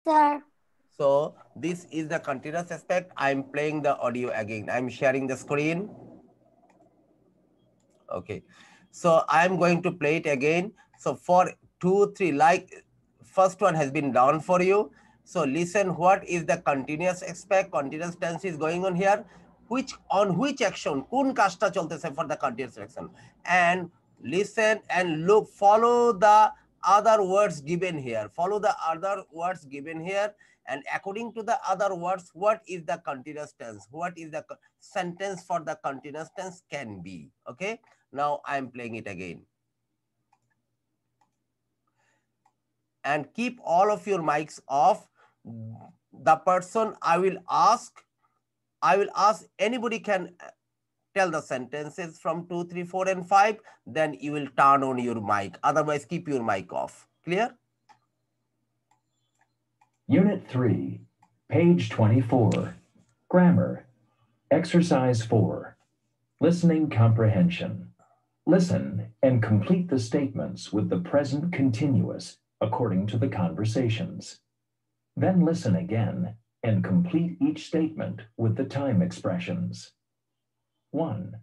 Sir. So this is the continuous aspect. I'm playing the audio again. I'm sharing the screen. Okay. So I'm going to play it again. So for 2, 3, like first one has been done for you. So listen, what is the continuous aspect? Continuous tense is going on here. On which action? Kun kashta choltese for the continuous action. And listen and look, follow the other words given here. Follow the other words given here. And according to the other words, what is the continuous tense? What is the sentence for the continuous tense can be? Okay. Now I am playing it again. And keep all of your mics off. The person I will ask, anybody can tell the sentences from 2, 3, 4, and 5. Then you will turn on your mic. Otherwise, keep your mic off. Clear? Unit 3, page 24. Grammar. Exercise 4. Listening comprehension. Listen and complete the statements with the present continuous according to the conversations. Then listen again and complete each statement with the time expressions. 1.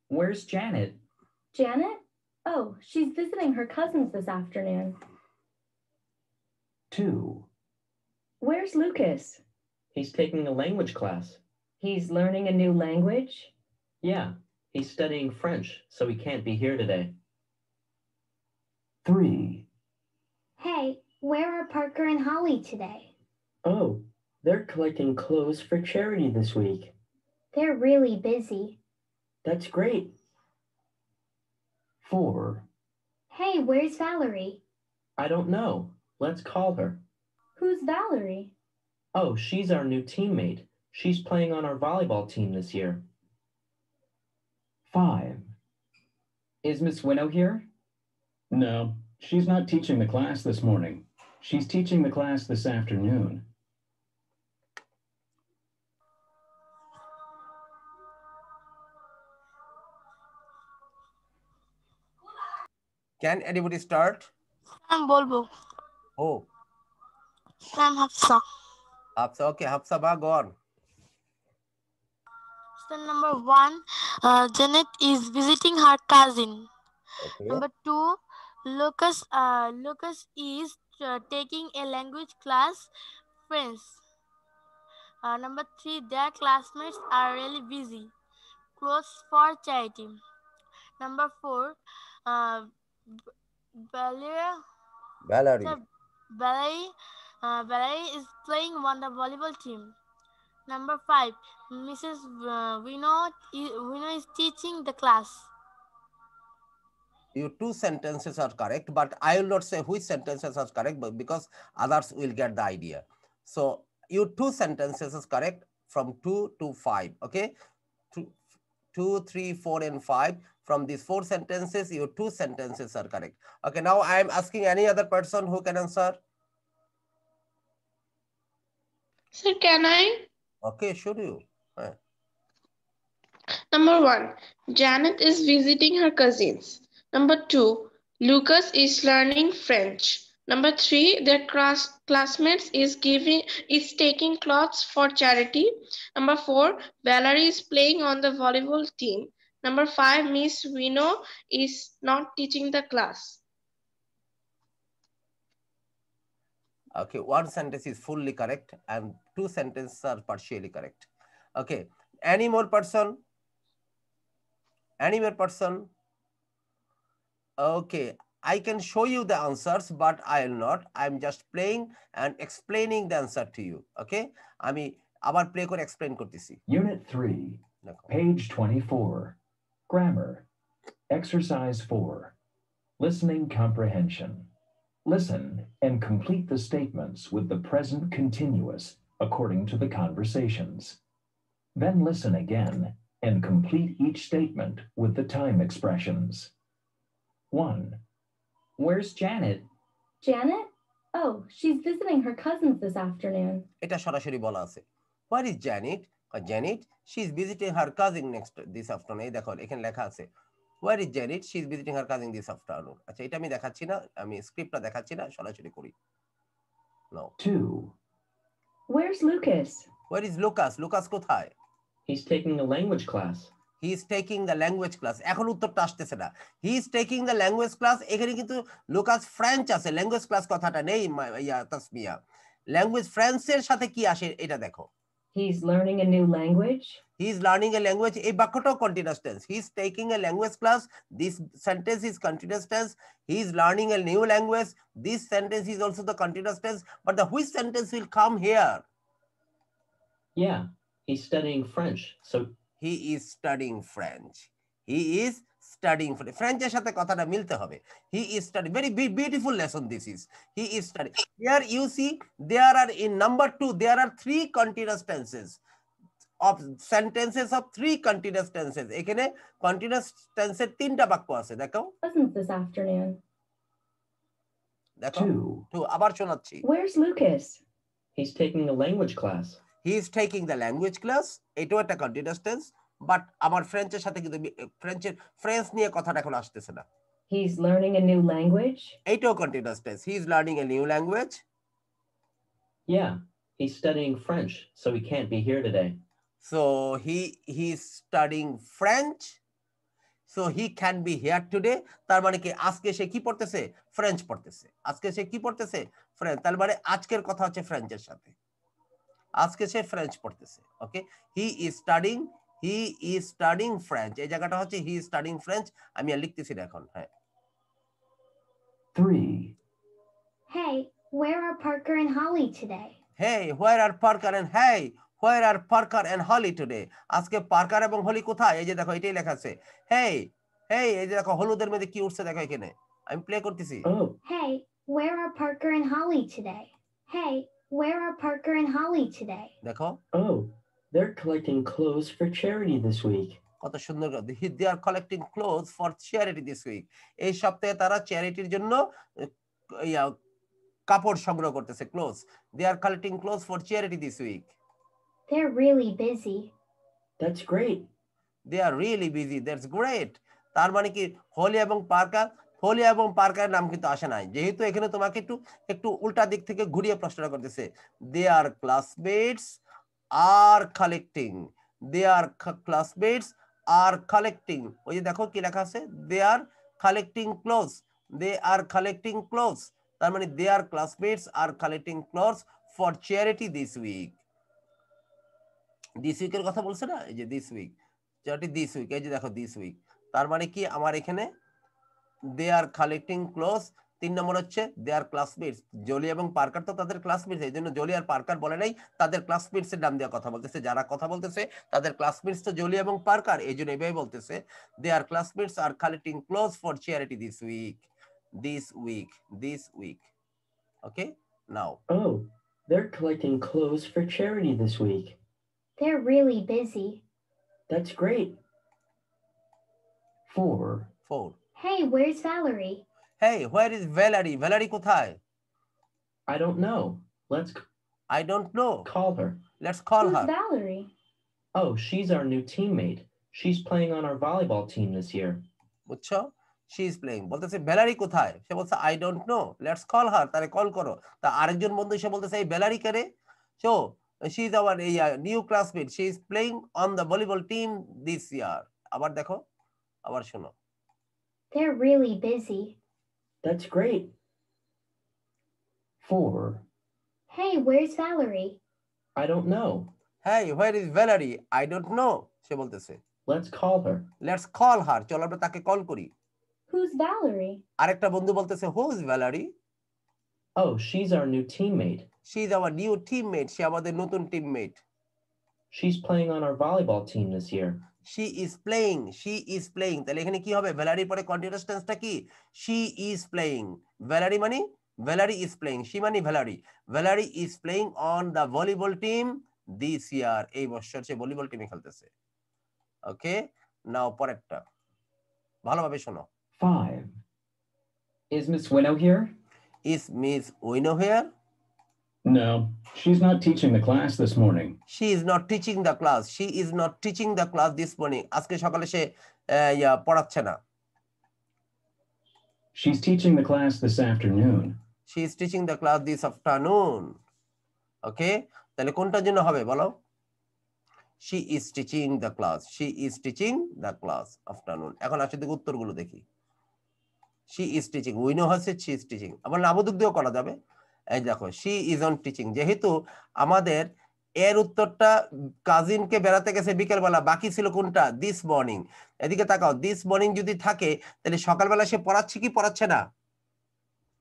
Where's Janet? Janet? Oh, she's visiting her cousins this afternoon. 2. Where's Lucas? He's taking a language class. He's learning a new language? Yeah, he's studying French, so he can't be here today. 3. Hey, where are Parker and Holly today? Oh, they're collecting clothes for charity this week. They're really busy. That's great. 4. Hey, where's Valerie? I don't know. Let's call her. Who's Valerie? Oh, she's our new teammate. She's playing on our volleyball team this year. 5. Is Miss Winnow here? No, she's not teaching the class this morning. She's teaching the class this afternoon. Can anybody start? I'm Bolbo. Oh, I'm Hafsa. Hafsa. Okay, Hafsa, go on. So number 1, Janet is visiting her cousin. Okay. Number 2, Lucas is taking a language class, French. Number 3, their classmates are really busy. Clothes for charity. Number 4, Valerie. Valerie. Valerie is playing on the volleyball team. Number 5, Mrs. Winnow is teaching the class. Your 2 sentences are correct, but I will not say which sentences are correct, but because others will get the idea. So your 2 sentences is correct from 2 to 5. Okay, 2, 3, 4, and 5. From these 4 sentences, your 2 sentences are correct. Okay, now I am asking any other person who can answer. Sir, can I? Okay, should you? Number 1, Janet is visiting her cousins. Number 2, Lucas is learning French. Number 3, their classmates is taking clothes for charity. Number 4, Valerie is playing on the volleyball team. Number 5, Miss Winnow is not teaching the class. Okay, 1 sentence is fully correct and 2 sentences are partially correct. Okay, any more person? Any more person? Okay, I can show you the answers, but I will not. I'm just playing and explaining the answer to you. Okay, আমি আবার play করে explain করতেছি. Unit 3, page 24. Grammar. Exercise 4. Listening comprehension. Listen and complete the statements with the present continuous according to the conversations. Then listen again and complete each statement with the time expressions. 1. Where's Janet? Janet? Oh, she's visiting her cousins this afternoon. এটা সরাসরি বলা আছে. Where is Janet? Janet, she is visiting her cousin this afternoon. এই দেখো এখানে লেখা আছে. Where is Janet? She is visiting her cousin this afternoon. আচ্ছা, এটা আমি দেখাচ্ছি না, আমি স্ক্রিপ্টটা দেখাচ্ছি না, সরাসরি করি. No. 2, Where's Lucas? Where is Lucas? Lucas কোথায়? He's taking a language class. He is taking the language class. এখন উত্তরটা আসতেছে না। He is taking the language class। এখানে কিন্তু লুকাস ফ্রেঞ্চ আছে, ল্যাঙ্গুয়েজ ক্লাস কথাটা নেই তাসমিয়া। ল্যাঙ্গুয়েজ ফ্রেঞ্চের সাথে কি আসে এটা দেখো। He's learning a new language. He is learning a language. এই বাক্যটাও continuous tense. He is taking a language class. This sentence is continuous tense. He is learning a new language. This sentence is also the continuous tense. But the which sentence will come here? Yeah, he's studying French. So He is studying French. He is studying French. ফ্রেঞ্চের সাথে কথাটা মিলতে হবে। He is studying. Very beautiful lesson this is. He is studying. Here you see there are in number 2 there are 3 continuous tenses of sentences of 3 continuous tenses. এখানে continuous tenses 3টা বাক্য আছে দেখো। Lessons this afternoon. দেখো 2, 2 আবার শোনাচ্ছি। Where's Lucas? he's taking a language class. He is taking the language class. এটাও একটা continuous tense, বাট আমার ফ্রেঞ্চের সাথে কিন্তু ফ্রেঞ্চ নিয়ে কথাটা এখন আসতেছে না। He's learning a new language. এইটাও continuous tense. He is learning a new language. Yeah, he's studying French, so he can't be here today. So he is studying French. So he can be here today. তার মানে কি আজকে সে কি পড়তেছে? French পড়তেছে। আজকে সে কি পড়তেছে? ফ্রেঞ্চ। তার মানে আজকের কথা হচ্ছে ফ্রেঞ্চের সাথে। আজকে সে ফ্রেঞ্চ পড়তেছে। ওকে, হি ইজ স্টাডিং ফ্রেঞ্চ। এই জায়গাটা হচ্ছে হি ইজ স্টাডিং ফ্রেঞ্চ। আমি আর লিখতেছি না এখন। হ্যাঁ 3, Hey, where are Parker and Holly today? Hey, where are Parker and where are Parker and Holly today? আজকে পার্কার এবং হলি কোথায়? এই যে দেখো এটাই লেখা আছে। Hey, এই যে দেখো হলুদের মধ্যে কি উঠছে দেখো এখানে। আমি প্লে করতেছি। Oh, Hey, where are Parker and Holly today? Hey, where are Parker and Holly today? দেখো Oh, they're collecting clothes for charity this week. কত সুন্দর। They are collecting clothes for charity this week. এই সপ্তাহে তারা চ্যারিটির জন্য কাপড় সংগ্রহ করতেছে। Clothes. They are collecting clothes for charity this week. They're really busy. That's great. They are really busy. That's great. তার মানে কি হলি এবং পার্কার নাম কিন্তু আসে নাই, যেহেতু এখানে তোমাকে একটু উল্টা দিক থেকে ঘুরিয়ে প্রশ্নটা করতেছে। Their classmates are collecting. Their classmates are collecting. ওই যে দেখো কি লেখা আছে? They are collecting clothes. They are collecting clothes. তার মানে their classmates are collecting clothes for charity this week. This week এর কথা বলছে না? এই যে this week, charity this week, এই যে দেখো this week। তার মানে কি আমার এখানে they are collecting clothes। 3 নম্বর হচ্ছে their classmates। জলি এবং পার্কার তো তাদের ক্লাসমেটস, এই জন্য জলি আর পার্কার বলে নাই, তাদের ক্লাসমেটস এর নাম দিয়ে কথা বলতেছে। যারা কথা বলতেছে তাদের ক্লাসমেটস তো জলি এবং পার্কার, এই জন্য এভাবে বলতেছে their classmates are collecting clothes for charity this week. This week. Okay, now. Oh, they're collecting clothes for charity this week. They're really busy. That's great. 4, Hey, where's Valerie? Hey, where is Valerie? Valerie কোথায়? I don't know. I don't know. Call her. Let's call Who's her. Valerie? Oh, she's our new teammate. She's playing on our volleyball team this year. বুঝছো? She is playing. বলতেছে ভ্যালারি কোথায়? সে বলছে I don't know. Let's call her. তারে call করো। তা আরেকজন বন্ধু এসে বলতেছে এই ভ্যালারি কে রে? So she is our new classmate. She is playing on the volleyball team this year. আবার দেখো, আবার শোনো। They're really busy. That's great. 4, Hey, where's Valerie? I don't know. Hey, where is Valerie? I don't know. সে বলতেছে Let's call her. Let's call her. চলো আমরা তাকে call করি। Who's Valerie? আরেকটা বন্ধু বলতেছে who is Valerie? Oh, she's our new teammate. She is our new teammate. সে আমাদের নতুন teammate. She's playing on our volleyball team this year. She is playing. তাহলে এখানে কি হবে? ভ্যালারির পরে কন্টিনিউয়াস টেন্সটা কি? She is playing. ভ্যালারি মানে Valerie is playing. She মানে ভ্যালারি। Valerie is playing on the volleyball team this year. এই বছর সে ভলিবল টিমে খেলতেছে। ওকে, নাও পরেরটা ভালোভাবে শোনো। 5, Is Miss Winnow here? Is Miss Winnow here? No, she's not teaching the class this morning. She is not teaching the class. She is not teaching the class this morning. আজকে সকালে সে পড়াচ্ছে না। She's teaching the class this afternoon. She is teaching the class this afternoon. Okay, তাহলে কোনটার জন্য হবে বলো? She is teaching the class. She is teaching the class afternoon. এখন আসলে উত্তরগুলো দেখি। She is teaching. We know হচ্ছে she is teaching. আবার নামোদ্যোগ দিয়েও করা যাবে। এই দেখো she is on teaching. যেহেতু আমাদের এর উত্তরটা কাজিনকে বেড়াতে গেছে বিকেলবেলা, বাকি ছিল কোনটা? This morning. এদিকে তাকাও, দিস মর্নিং যদি থাকে তাহলে সকালবেলা সে পড়াচ্ছে কি পড়াচ্ছে না?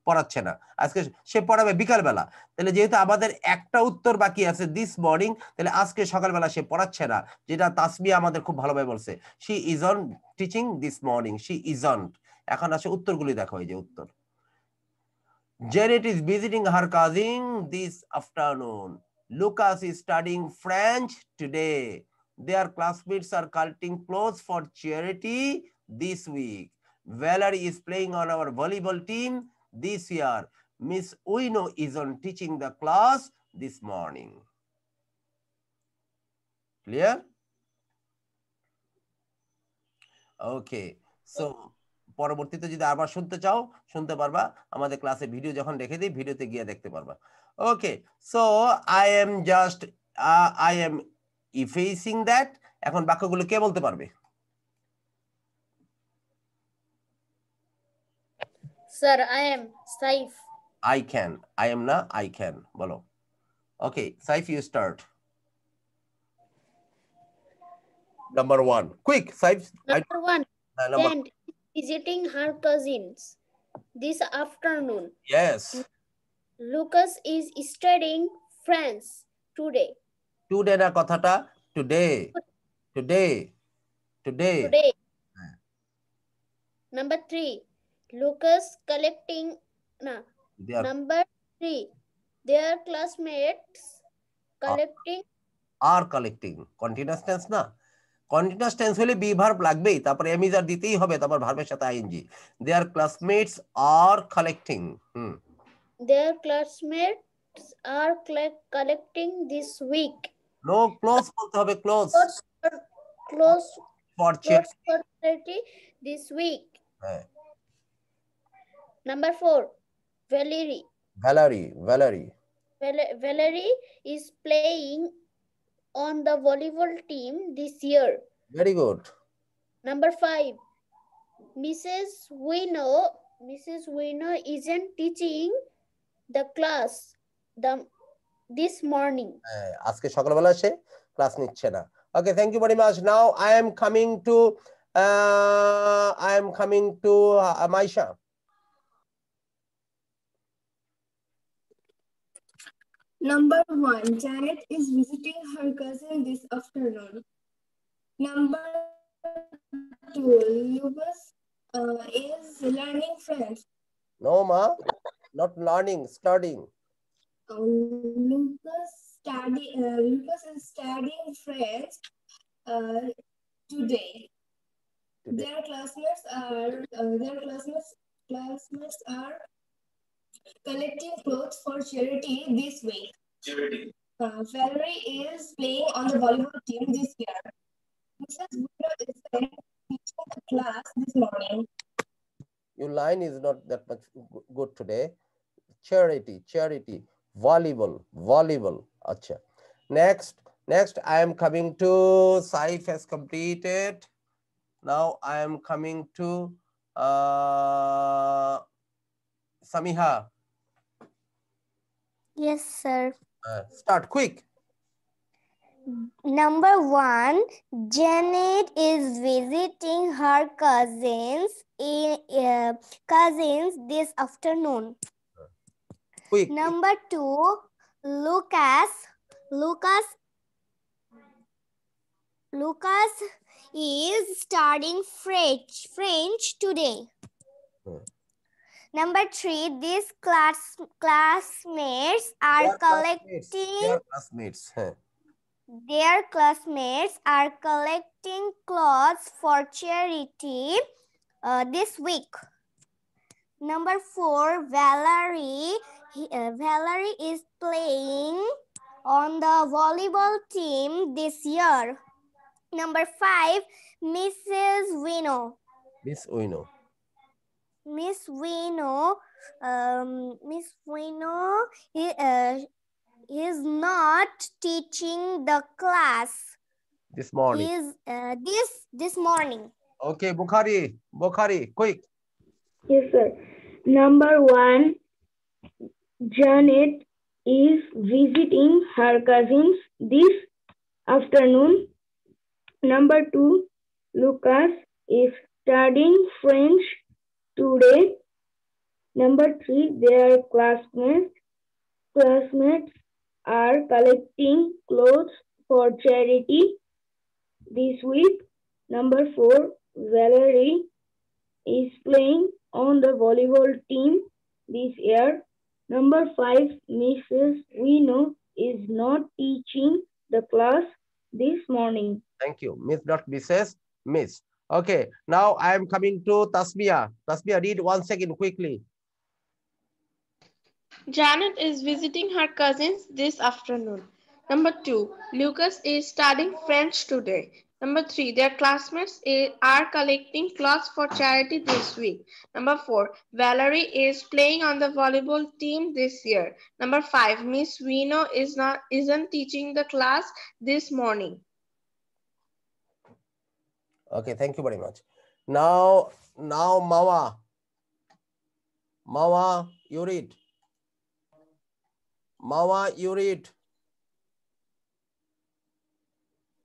পড়াচ্ছে না। আজকে সে পড়াবে বিকালবেলা। তাহলে যেহেতু আমাদের একটা উত্তর বাকি আছে দিস মর্নিং, তাহলে আজকে সকালবেলা সে পড়াচ্ছে না, যেটা তাসবিয়া আমাদের খুব ভালোভাবে বলছে। She is on teaching this morning, she isn't. এখন আসে উত্তরগুলি দেখো, এই যে উত্তর। Janet is visiting her cousin this afternoon. Lucas is studying French today. Their classmates are collecting clothes for charity this week. Valerie is playing on our volleyball team this year. Miss Uino is on teaching the class this morning. Clear? Okay. So, পরবর্তীতে যদি আবার শুনতে চাও শুনতে পারবা, আমাদের ক্লাসে video যখন রেখে দিই ভিডিওতে গিয়ে দেখতে পারবা। ওকে, so I am effacing that. এখন বাক্যগুলো কে বলতে পারবে? Sir, I am Saif. I can. I am না, I can বলো। ওকে, Saif, you start. Number 1. Quick, Saif. Number 1. Janet is visiting her cousins this afternoon. Yes. Lucas is studying French today. Today না কথাটা today. Today. Number 3. Lucas collecting. Number 3. Their classmates collecting. Are collecting. Continuous tense না? Continuous tense হলে be verb লাগবেই, তারপরে M is আর দিতেই হবে, তারপর ভার্বের সাথে ING. Their classmates are collecting. Their classmates are collecting this week. No, close বলতে হবে, close. Close for charity this week. হ্যাঁ। Number 4. Valerie is playing on the volleyball team this year. Very good. Number 5. Mrs. Wino isn't teaching the class this morning. আজকে সকালবেলা সে class নিচ্ছে না। Okay, thank you very much. Now I am coming to Maisha. Number 1, Janet is visiting her cousin this afternoon. Number 2, Lucas is learning French. No, ma, not learning, studying. Lucas is studying French today. Their classmates are collecting clothes for charity this week. Valerie is playing on the volleyball team this year. Mrs. Wino is teaching the class this morning. Your line is not that much good today. Charity, volleyball. Acha. Next, I am coming to Saif has completed. Now I am coming to Samiha. Yes, sir. Start quick. Number 1, Janet is visiting her cousins this afternoon. Quick. Number 2, Lucas is studying French today. Number 3, these classmates are their classmates are collecting clothes for charity this week. Number 4, Valerie is playing on the volleyball team this year. Number 5, Miss Wino Miss Wino is not teaching the class this morning. This morning. Okay, Bukhari, quick. Yes, sir. Number 1, Janet is visiting her cousins this afternoon. Number 2, Lucas is studying French today. Number 3, their classmates are collecting clothes for charity this week. Number 4, Valerie is playing on the volleyball team this year. Number 5, Mrs. Wino is not teaching the class this morning. Thank you. Miss, not Mrs. Miss. Okay, now I am coming to Tasmia. Tasmia, read 1 second quickly. Janet is visiting her cousins this afternoon. Number 2, Lucas is studying French today. Number 3, their classmates are collecting clothes for charity this week. Number 4, Valerie is playing on the volleyball team this year. Number 5, Miss Wino isn't teaching the class this morning. Okay, thank you very much. Now Mawa. Mawa, you read. Mawa, you read.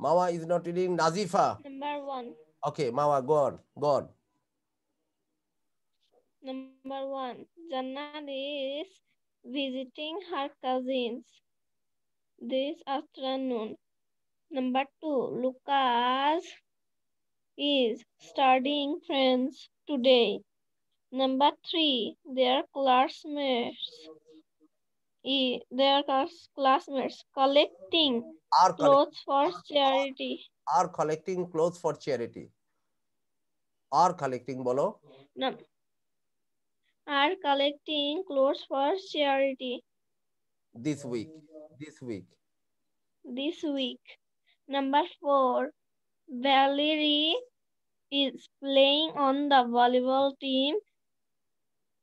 Mawa is not reading. Nazifa. Number 1. Okay, Mawa, go on. Number 1. Jannat is visiting her cousins this afternoon. Number 2. Lucas is studying French today. Number 3. Their classmates collecting clothes for charity. Are collecting clothes for charity. Are collecting, bolo. No. Are collecting clothes for charity. This week. Number 4. Valerie is playing on the volleyball team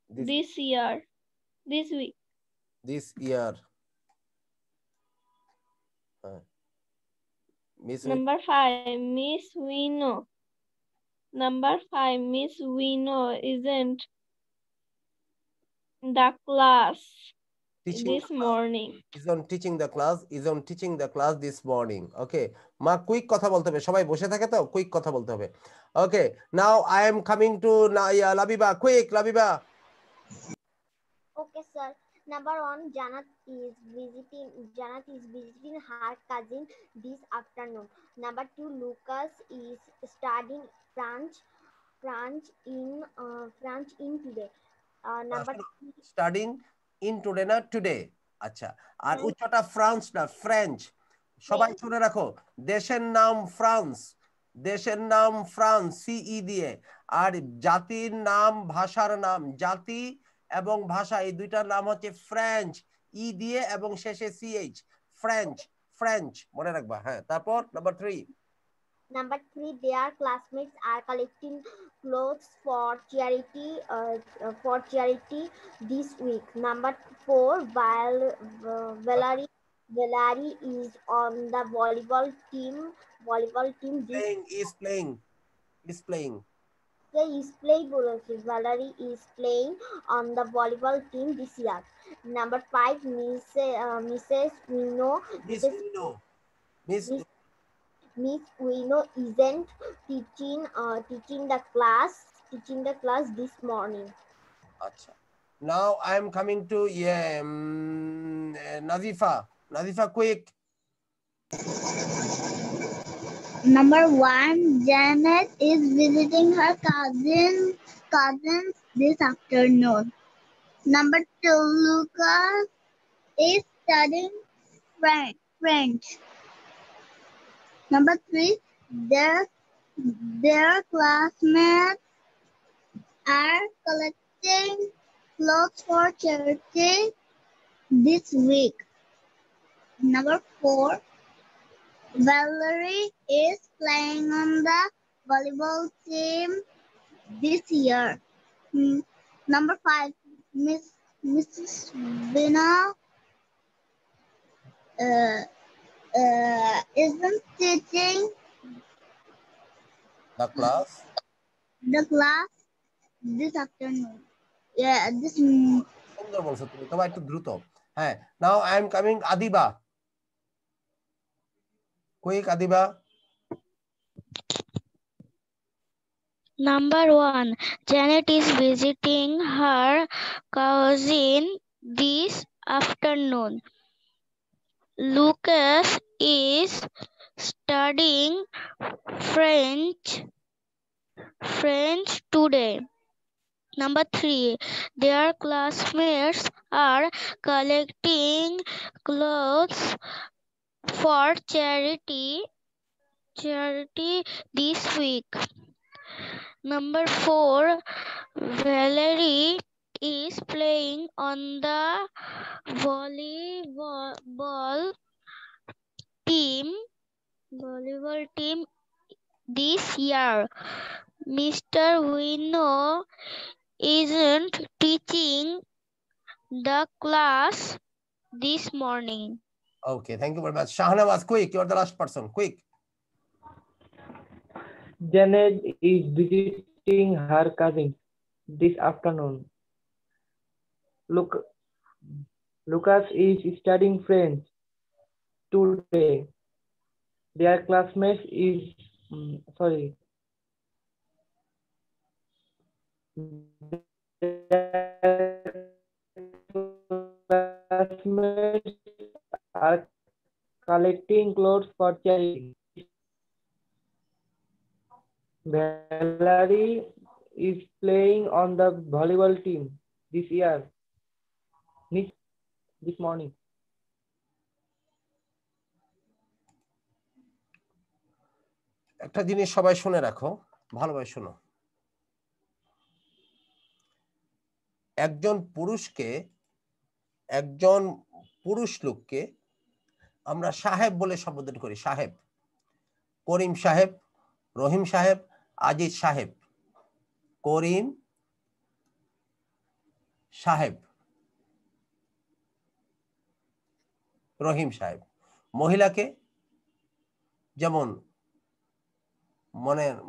this week. This year. Number 5, Miss Wino. Number 5, Miss Wino isn't the class this morning. Is on teaching the class this morning. Okay. Ma quick কথা বলতে হবে সবাই বসে থাকে তো quick কথা বলতে হবে. Okay. Now I am coming to Labiba. Quick, Labiba. Okay, sir. Number 1, Janet is visiting her cousin this afternoon. Number 2, Lucas is studying French in today. Number 3, studying in today না today. আচ্ছা আর উচ্চটা France না French সবাই শুনে রাখো দেশের নাম France সিই দিয়ে আর জাতির নাম ভাষার নাম জাতি এবং ভাষা এই দুইটার নাম হচ্ছে ফ্রেঞ্চ ই দিয়ে এবং শেষে সিএইচ ফ্রেঞ্চ মনে রাখবা হ্যাঁ তারপর number 3 Number 3, their classmates are collecting clothes for charity this week. Number 4, Valerie is on the volleyball team. Valerie is playing on the volleyball team this year. Number 5, Mrs. Wino. Miss Wino isn't teaching the class this morning. Acha. Now I am coming to Nazifa. Nazifa, quick. Number 1, Janet is visiting her cousins this afternoon. Number 2, Lucas is studying French. Number 3, their classmates are collecting clothes for charity this week. Number 4, Valerie is playing on the volleyball team this year. Number 5, Mrs. Vina isn't teaching the class this afternoon. Yeah, this. সুন্দর বলছো তুমি, তোমার একটু দ্রুত। হ্যাঁ, now I am coming Adiba. Quick Adiba. Number 1, Janet is visiting her cousin this afternoon. Lucas is studying French today. Number 3, their classmates are collecting clothes for charity this week. Number 4, Valerie is playing on the volleyball team this year. Mr. Wino isn't teaching the class this morning. Okay, thank you very much. Shahnawaz, quick, you are the last person. Quick. Janet is visiting her cousin this afternoon. Lucas is studying French today. Their classmates are collecting clothes for charity. Valerie is playing on the volleyball team this morning. একটা জিনিস সবাই শুনে রাখো, ভালোভাবে শোনো। একজন পুরুষ লোককে আমরা সাহেব বলে সম্বোধন করি। সাহেব, করিম সাহেব, রহিম সাহেব, আজিজ সাহেব। করিম সাহেব, রহিম সাহেব। মহিলাকে যেমন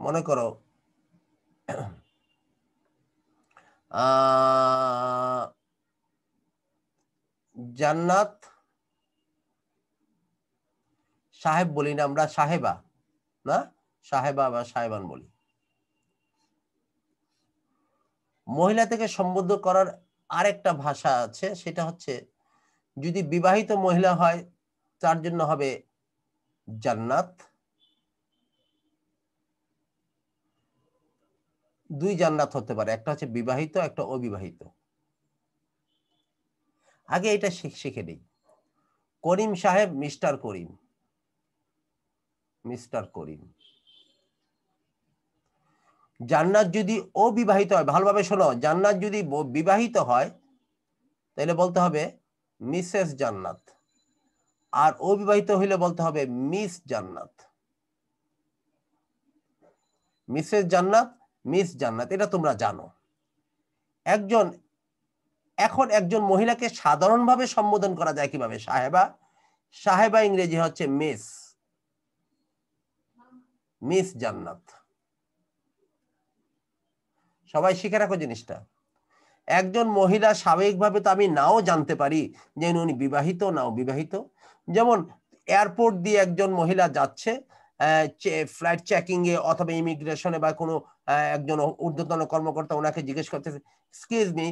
মনে করো জান্নাত সাহেব বলি না আমরা, সাহেবা না, সাহেবা বা সাহেবান বলি। মহিলা থেকে সম্বোধন করার আরেকটা ভাষা আছে, সেটা হচ্ছে যদি বিবাহিত মহিলা হয় তার জন্য হবে জান্নাত। দুই জান্নাত হতে পারে, একটা হচ্ছে বিবাহিত, একটা অবিবাহিত। আগে এটা শিখে নেই। করিম সাহেব, মিস্টার করিম, মিস্টার করিম। জান্নাত যদি অবিবাহিত হয়, ভালোভাবে শোনো, জান্নাত যদি বিবাহিত হয় তাহলে বলতে হবে মিসেস জান্নাত, আর অবিবাহিত হইলে বলতে হবে মিস জান্নাত। মিসেস জান্নাত, মিস জান্নাত, এটা তোমরা জানো। এখন একজন মহিলাকে সাধারণভাবে সম্বোধন করা যায় কিভাবে? সাহেবা। সাহেবা ইংরেজি হচ্ছে মিস, মিস জান্নাত। সবাই শিখে রাখো জিনিসটা। একজন মহিলা স্বাভাবিকভাবে তো আমি নাও জানতে পারি যে উনি বিবাহিত না অবিবাহিত। যেমন এয়ারপোর্ট দিয়ে একজন মহিলা যাচ্ছে ফ্লাইট চেকিং এ অথবা ইমিগ্রেশনে, বা কোনো একজন ঊর্ধ্বতন কর্মকর্তা ওনাকে জিজ্ঞেস করতেছে, এক্সকিউজ মি,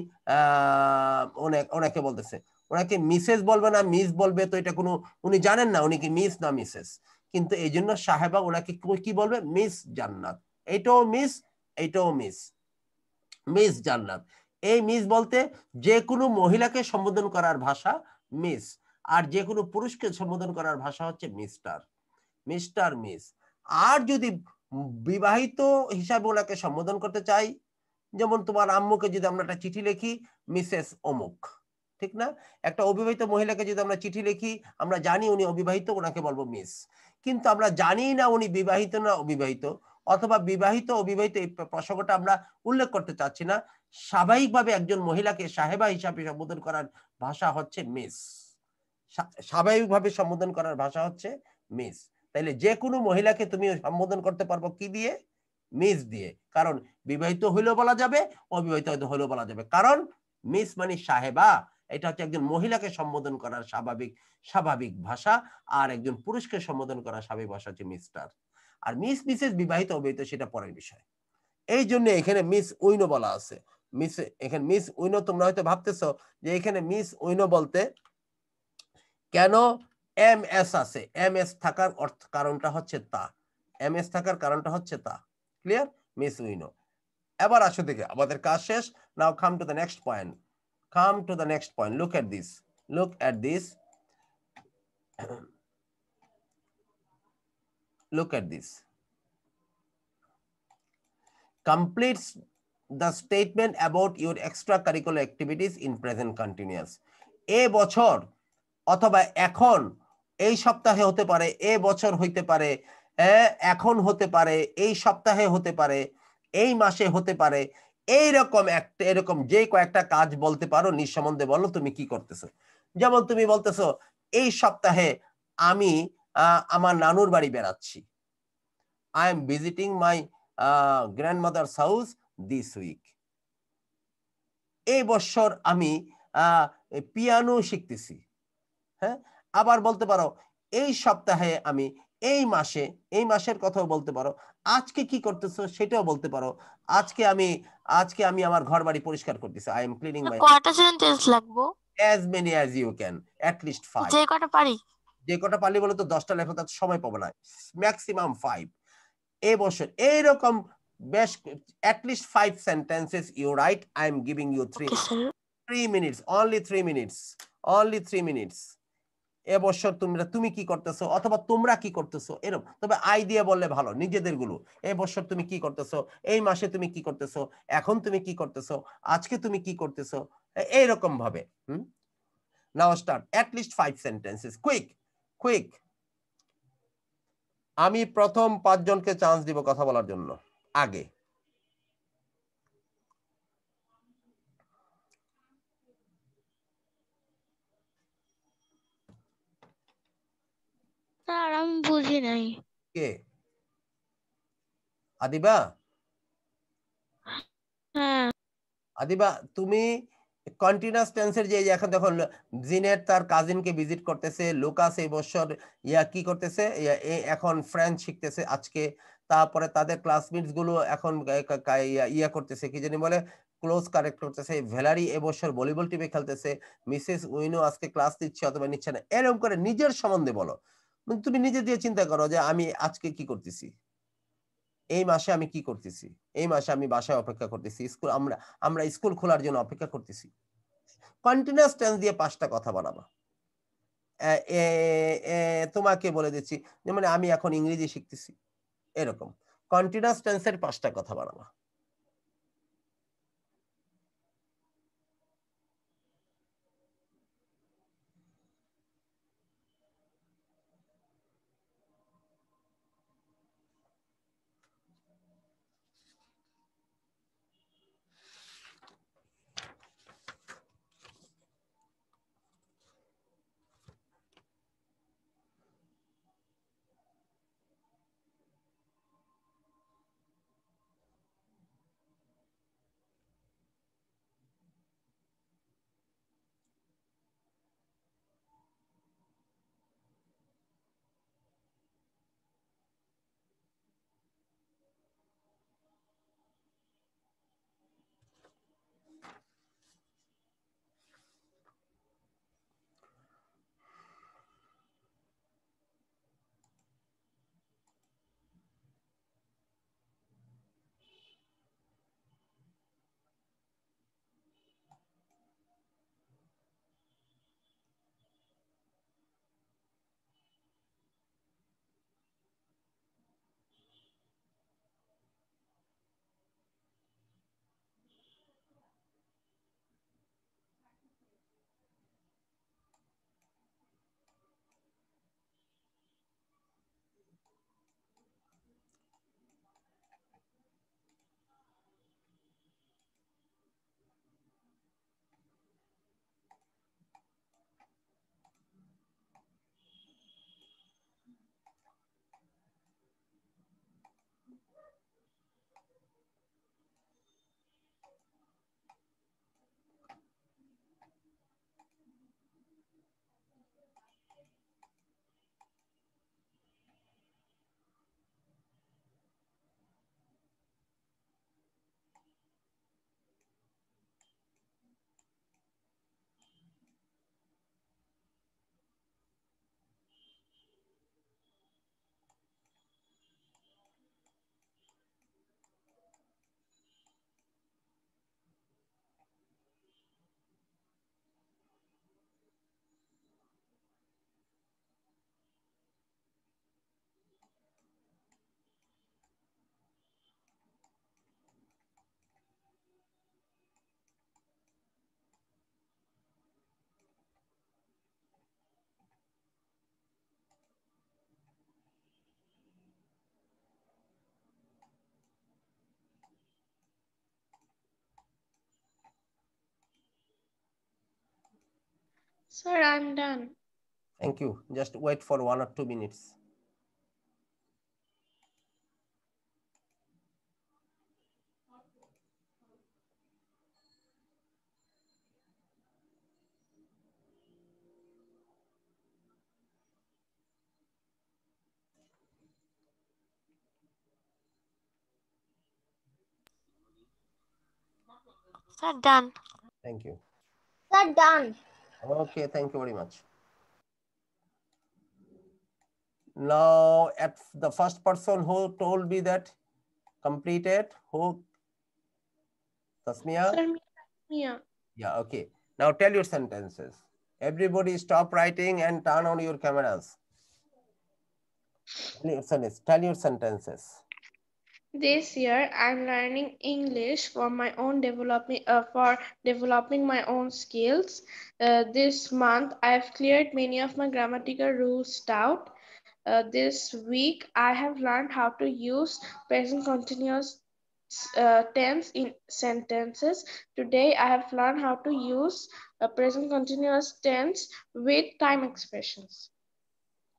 ওনাকে বলতেছে, ওনাকে মিসেস বলবে না মিস বলবে, তো এটা কোনো উনি জানেন না উনি কি মিস না মিসেস, কিন্তু এই জন্য সাহেবা ওনাকে কি বলবে? মিস জান্নাত। এইটাও মিস, এইটাও মিস, মিস জান্নাত। এই মিস বলতে যে কোনো মহিলাকে সম্বোধন করার ভাষা মিস, আর যে কোনো পুরুষকে সম্বোধন করার ভাষা হচ্ছে মিস্টার, মিস্টার মিস। আর যদি বিবাহিত হিসাবে ওনাকে সম্বোধন করতে চাই, যেমন তোমার আম্মুকে যদি আমরা একটা চিঠি লিখি, মিসেস অমুক, ঠিক না? একটা অবিবাহিত মহিলাকে যদি আমরা চিঠি লিখি, আমরা জানি উনি অবিবাহিত, ওনাকে বলবো মিস। কিন্তু আমরা জানি না উনি বিবাহিত না অবিবাহিত, অথবা বিবাহিত অবিবাহিত এই প্রসঙ্গটা আমরা উল্লেখ করতে চাচ্ছি না। স্বাভাবিকভাবে একজন মহিলাকে সাহেবা হিসাবে সম্বোধন করার ভাষা হচ্ছে মিস। স্বাভাবিকভাবে সম্বোধন করার ভাষা হচ্ছে মিস। তাইলে যে কোনো মহিলাকে তুমি সম্বোধন করতে পারবো কি দিয়ে? মিস দিয়ে। কারণ বিবাহিত হইলেও বলা যাবে, অবিবাহিত হইলেও বলা যাবে। কারণ মিস মানে সাহেবা, এটা হচ্ছে একজন মহিলাকে সম্বোধন করার স্বাভাবিক ভাষা, আর একজন পুরুষকে সম্বোধন করার স্বাভাবিক ভাষা হচ্ছে মিস্টার। আর মিস মিসেস বিবাহিত অবিবাহিত সেটা পরের বিষয়। এই জন্য এখানে মিস উইনো বলা আছে। মিস, এখানে মিস উইনো তোমরা হয়তো ভাবতেছো যে এখানে মিস উইনো বলতে কেন এম এস আছে। এম এস থাকার কারণটা হচ্ছে তা, এম এস থাকার কারণটা হচ্ছে তা। ক্লিয়ার? মিস উইনো। এবার আসো দেখে আমাদের কাজ শেষ। Now come to the next point. Come to the next point. Look at this, look at this, look at this. Completes the statement about your extracurricular activities in present continuous. এ বছর অথবা এখন, এই সপ্তাহে হতে পারে, এ বছর হইতে পারে, এখন হতে পারে, এই সপ্তাহে হতে পারে, এই মাসে হতে পারে, এইরকম একটা এরকম যে কয়েকটা কাজ বলতে পারো, নিঃসম্বন্ধে বলো তুমি কি করতেছো। যেমন তুমি বলতেছো এই সপ্তাহে আমি আমার নানুর বাড়ি বেড়াচ্ছি। I am visiting my grandmother's house this week. এই বছর আমি পিয়ানো শিখতেছি। হ্যাঁ, আবার বলতে পারো এই সপ্তাহে আমি, এই মাসে, এই মাসের কথাও বলতে পারো। আজকে কি করতেছো সেটাও বলতে পারো। আজকে আমি আমার ঘর বাড়ি পরিষ্কার করতেছি। I am cleaning my. কয়টা সেন্টেন্স লাগবো? As many as you can, at least 5. যে কয়টা পারি। যে কয়টা পারলি বলে তো 10টা লেখো, তার সময় পাবো না। ম্যাক্সিমাম 5। এই বছর এইরকম বেশ at least 5 sentences you write. I am giving you 3 minutes, only 3 minutes, only 3 minutes. এই বছর তুমি কি করতেছো অথবা তোমরা কি করতেছো এরকম। তবে আই দিয়ে বললে ভালো, নিজেদের গুলো। এই বছর তুমি কি করতেছো, এই মাসে তুমি কি করতেছো, এখন তুমি কি করতেছো, আজকে তুমি কি করতেছো, এইরকম ভাবে। নাও start. at least 5 sentences, quick quick. আমি প্রথম 5 জনকে চান্স দিব কথা বলার জন্য। আগে স্যার আমি বুঝি নাই। কে? আদিবা? হ্যাঁ। আদিবা, তুমি কন্টিনিউয়াস টেন্সের যে এখন দেখো জিনেট তার কাজিনকে ভিজিট করতেছে, লুকাস এই বছর কি করতেছে, এখন ফ্রেঞ্চ শিখতেছে আজকে। তারপরে তাদের ক্লাসমেটস গুলো এখন করতেছে, কি জানি বলে, ক্লোজ কারেক্ট করতেছে। ভ্যালারি এবছর ভলিবল টিমে খেলতেছে। মিসেস উইনো আজকে ক্লাস দিচ্ছে অথবা নিচ্ছে না। এরকম করে নিজের সম্বন্ধে বলো। তুমি নিজে দিয়ে চিন্তা করো যে আমি আজকে কি করতেছি, এই মাসে আমি কি করতেছি, এই মাসে আমি বাসায় অপেক্ষা করতেছি, স্কুল আমরা স্কুল খোলার জন্য অপেক্ষা করতেছি। কন্টিনিউয়াস টেন্স দিয়ে 5টা কথা বানাবা। তোমাকে বলে দিচ্ছি, যেমন আমি এখন ইংরেজি শিখতেছি, এরকম কন্টিনিউয়াস টেন্সের 5টা কথা বানাবা। Sir, I'm done. Thank you. Just wait for 1 or 2 minutes. Sir, done. Thank you. Sir, done. Okay, thank you very much. Now, at the first person who told me that completed, who? Tasmia? Sir, yeah. Yeah, okay. Now tell your sentences. Everybody stop writing and turn on your cameras. Tell your sentences. This year, I'm learning English for my own developing my own skills. This month, I've cleared many of my grammatical rules doubt. This week, I have learned how to use present continuous tense in sentences. Today, I have learned how to use present continuous tense with time expressions.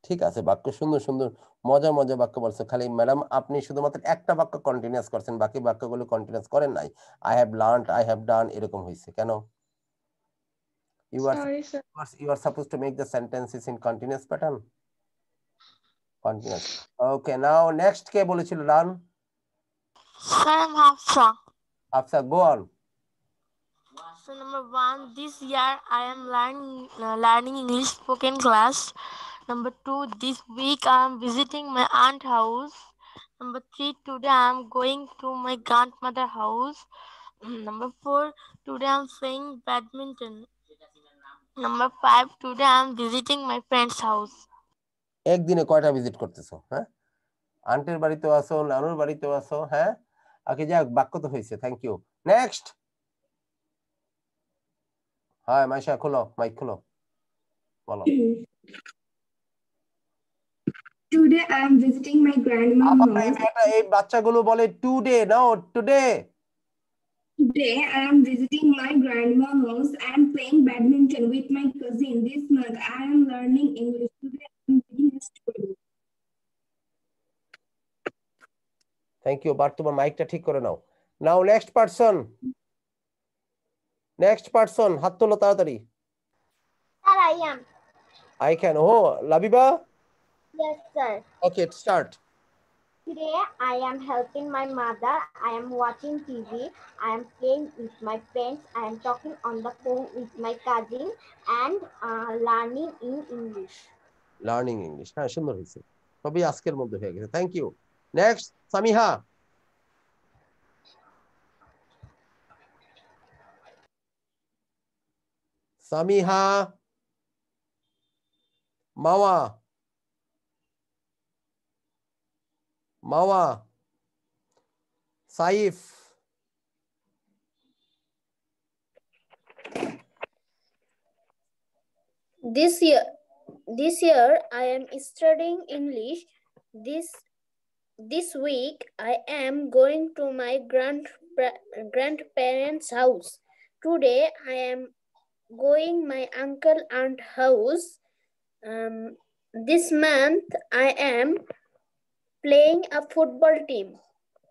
ঠিক আছে, বাক্য সুন্দর সুন্দর মজা মজা বাক্য বলছে। খালি ম্যাডাম আপনি শুধুমাত্র একটা বাক্য কন্টিনিউয়াস করছেন, বাকি বাক্যগুলো কন্টিনিউয়াস করেন নাই। I have learned, I have done এরকম হয়েছে কেন? You are supposed to make the sentences in continuous pattern. Continuous. Okay, now next কে বলেছিল run? Sir, I'm Hafsa. Hafsa, go on. So number 1, this year I am learning English spoken class. Number 2, this week I am visiting my aunt house. Number 3, today I am going to my grandmother house. Number 4, today I am playing badminton. Number 5, today I am visiting my friend's house. একদিনে কয়টা visit করতেছো? হ্যাঁ, আন্টির বাড়িতেও আসো, নানুর বাড়িতেও আসো। হ্যাঁ, ওকে, যাক, বাক্য তো হয়েছে। Thank you. নেক্সট। হ্যাঁ, মাইশা খোলো, মাইক খোলো, বলো। Today I am visiting my grandma's house. এই বাচ্চাগুলো বলে today, now today. Today I am visiting my grandma's house and playing badminton with my cousin. This month I am learning English. Today I am reading a story. Thank you, but তোমার মাইকটা ঠিক করে নাও। Now next person. Next person, হাত তোলো তাড়াতাড়ি। Sir, I am. I can. Oh, Labiba? Yes, sir. Okay, start. Today I am helping my mother. I am watching TV. I am playing with my friends. I am talking on the phone with my cousin and learning in English. Learning English. হ্যাঁ, সুন্দর হয়েছে। সবই আজকের মধ্যে হয়ে গেছে। Thank you. Next, Samiha. Samiha, Mawa, Mawa, Saif. This year I am studying English. This week I am going to my grandparents' house. Today I am going my uncle aunt house. This month I am playing a football team.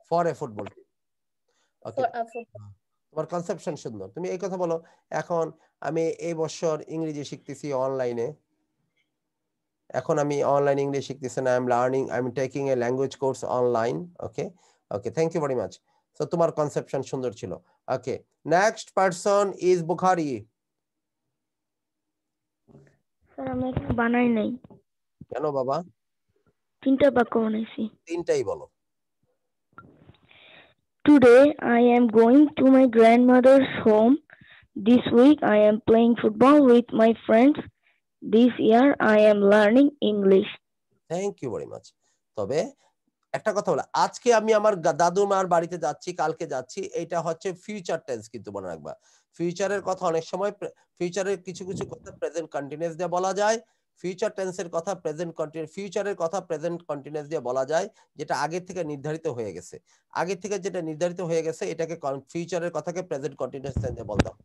For a football team. Okay. For a football. তোমার conception সুন্দর। তুমি এই কথা বলো, এখন আমি এই বছর ইংরেজি শিখতেছি অনলাইনে। এখন আমি অনলাইন ইংলিশ শিখতেছি না। I am taking a language course online. Okay, okay, thank you very much. So তোমার কনসেপশন সুন্দর ছিল। Okay, next person is Bukhari. Sir আমি একটু বানাই নাই। কেন বাবা? তিনটা বাক্য বানাইছি। তিনটাই বলো। Today I am going to my grandmother's home. This week I am playing football with my friends. This year I am learning English. Thank you very much. তবে একটা কথা বলা, আজকে আমি আমার দাদু মার বাড়িতে যাচ্ছি, কালকে যাচ্ছি, এটা হচ্ছে ফিউচার টেন্স, কিন্তু মনে রাখবা ফিউচারের কথা অনেক সময় ফিউচারের কিছু কিছু কথা প্রেজেন্ট কন্টিনিউয়াস দিয়ে বলা যায়, ফিউচার টেন্সের কথা প্রেজেন্ট কন্টিনিউয়াস, ফিউচারের কথা প্রেজেন্ট কন্টিনিউয়াস দিয়ে বলা যায়, যেটা আগে থেকে নির্ধারিত হয়ে গেছে। আগে থেকে যেটা নির্ধারিত হয়ে গেছে এটাকে ফিউচারের কথাকে প্রেজেন্ট কন্টিনিউয়াস টেন্স দিয়ে বলতাম।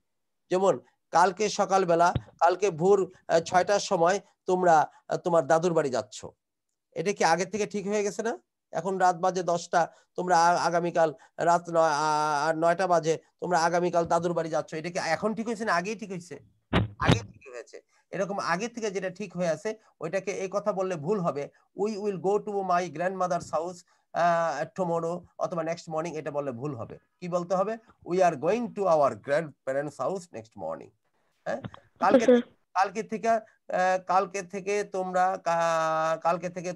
যেমন কালকে সকালবেলা, কালকে ভোর 6টার সময় তোমরা তোমার দাদুর বাড়ি যাচ্ছ। এটা কি আগে থেকে ঠিক হয়ে গেছে না? এখন রাত বাজে 10টা, তোমরা আগামীকাল রাত 9টা বাজে, তোমরা আগামীকাল দাদুর বাড়ি যাচ্ছ। এটা কি এখন ঠিক হয়েছে না আগেই ঠিক হয়েছে? আগে ঠিক হয়েছে। এরকম আগে থেকে যেটা ঠিক হয়ে আছে ওইটাকে এই কথা বললে ভুল হবে। We will go to my grandmother's house tomorrow অথবা নেক্সট মর্নিং, এটা বললে ভুল হবে। কি বলতে হবে? We are going to our grand parents house next morning. হ্যাঁ, কালকে কালকে থেকে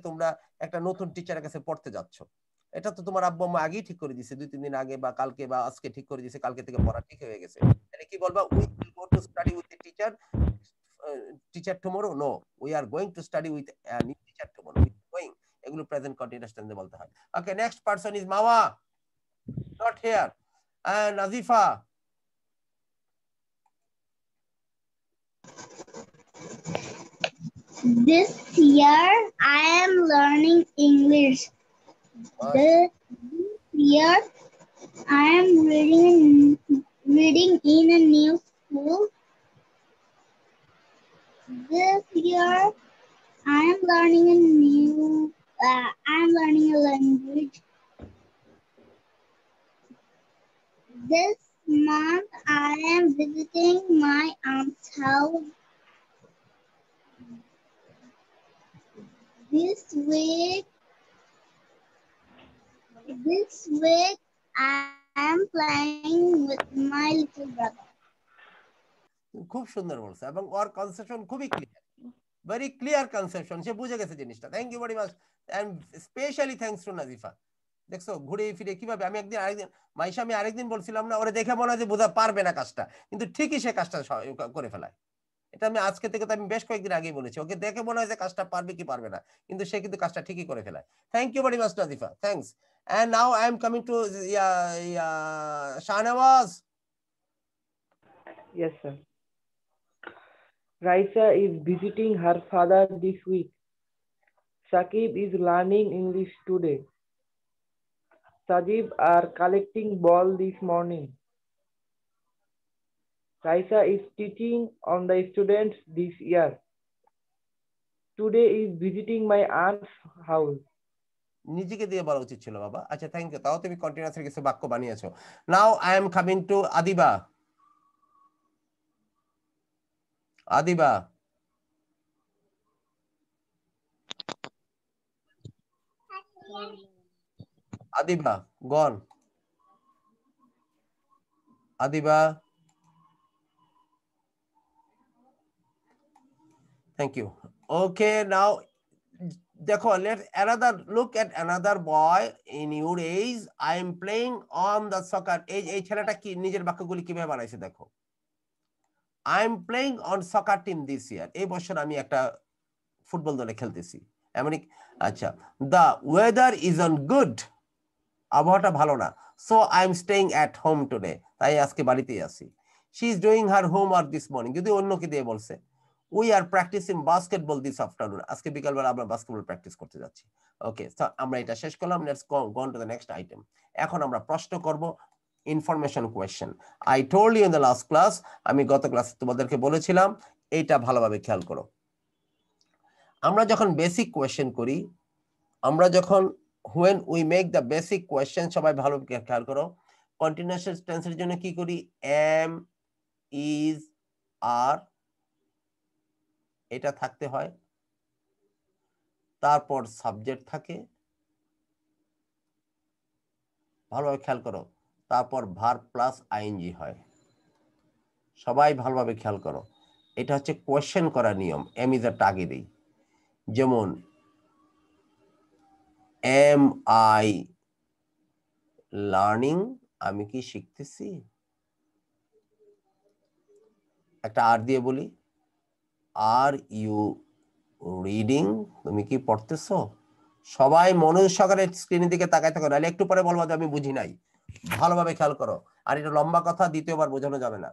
তোমরা একটা নতুন টিচারের কাছে পড়তে যাচ্ছ। এটা তো তোমার আব্বু আম্মা আগেই ঠিক করে দিয়েছে, 2-3 দিন আগে বা কালকে বা আজকে ঠিক করে দিয়েছে, কালকে থেকে পড়া ঠিক হয়ে গেছে। তাহলে কি বলবা? We will go to study with the teacher tomorrow? No, we are going to study with new teacher tomorrow. Going, এগুলো প্রেজেন্ট কন্টিনিউয়াস টেন্সে বলতে হয়। Okay, next person is Mawa, not here. Nazifa. This year I am learning English. This year I am reading in a new school. This year I am learning a language. This month I am visiting my aunt's house. This week I am playing with my little brother. খুব সুন্দর বলছে এবং ওর conception খুবই clear, very clear conception, সে বুঝে গেছে জিনিসটা। Thank you very much and specially thanks to Nazifa. দেখছো ঘুরে ফিরে কিভাবে আমি আরেকদিন বলছিলাম না, ওরে দেখে মনে হয় যে বোঝা পারবে না কাজটা, কিন্তু ঠিকই সে কাজটা করে ফেলায়। এটা আমি আজকে থেকে তো আমি বেশ কয়েকদিন আগেই বলেছি, ওকে দেখে মনে হয় যে কাজটা পারবে কি পারবে না, কিন্তু সে কিন্তু কাজটা ঠিকই করে ফেলায়। Thank you very much Nazifa, thanks. And now I am coming to Shahnawaz. Yes, sir. Raisa is visiting her father this week. Shakib is learning English today. Sajib are collecting ball this morning. Raisa is teaching on the students this year. Today is visiting my aunt's house. নিজেকে দিয়ে বলা উচিত ছিল বাবা। আচ্ছা, thank you. তাও তুমি continuously কিছু বাক্য বানিয়েছো। নাও I am coming two Adiba. Adiba, Adiba gone. Adiba, thank you. Okay, now দেখো, let's look at another boy in your age. I am playing on the soccer. এই ছেলেটা কি নিজের বাক্যগুলি কিভাবে বানাইছে দেখো। I am playing on soccer team this year. এই বছর আমি একটা ফুটবল দলে খেলতেছি। আচ্ছা, the weather isn't good. আবহাওয়াটা ভালো না। So I am staying at home today. তাই আজকে বাড়িতেই আছি। She is doing her homework this morning. যদি অন্য কি দিয়ে বলছে। We are practicing basketball this afternoon. আজকে বিকালবেলা আমরা বাস্কেটবল প্র্যাকটিস করতে যাচ্ছি। ওকে, তো আমরা এটা শেষ করলাম। Let's go on to the next item. এখন আমরা প্রশ্ন করব, information question. I told you in the last class, আমি গত ক্লাসে তোমাদেরকে বলেছিলাম, এইটা ভালোভাবে খেয়াল করো। আমরা যখন বেসিক কোয়েশ্চেন করি, আমরা যখন when we make the basic question, সবাই ভালো খেয়াল করো, কন্টিনিউয়াস টেন্সের জন্য কি করি? am, is, are, এটা থাকতে হয়। তারপর সাবজেক্ট থাকে, ভালোভাবে খেয়াল করো। তারপর ভার্ব প্লাস আইএনজি হয়। সবাই ভালোভাবে খেয়াল করো, এটা হচ্ছে কোয়েশ্চেন করার নিয়ম। এম ইজ এর আগে দেই, যেমন এম আই লার্নিং, আমি কি শিখতেছি। একটা আর দিয়ে বলি, আর ইউ রিডিং, তুমি কি পড়তেছো। সবাই মনোযোগ সহকারে স্ক্রিনের দিকে তাকায় থাকো, নাহলে একটু পরে বলবো যে আমি বুঝি নাই। ভালোভাবে খেয়াল করো, আর এটা লম্বা কথা, দ্বিতীয়বার বোঝানো যাবে না।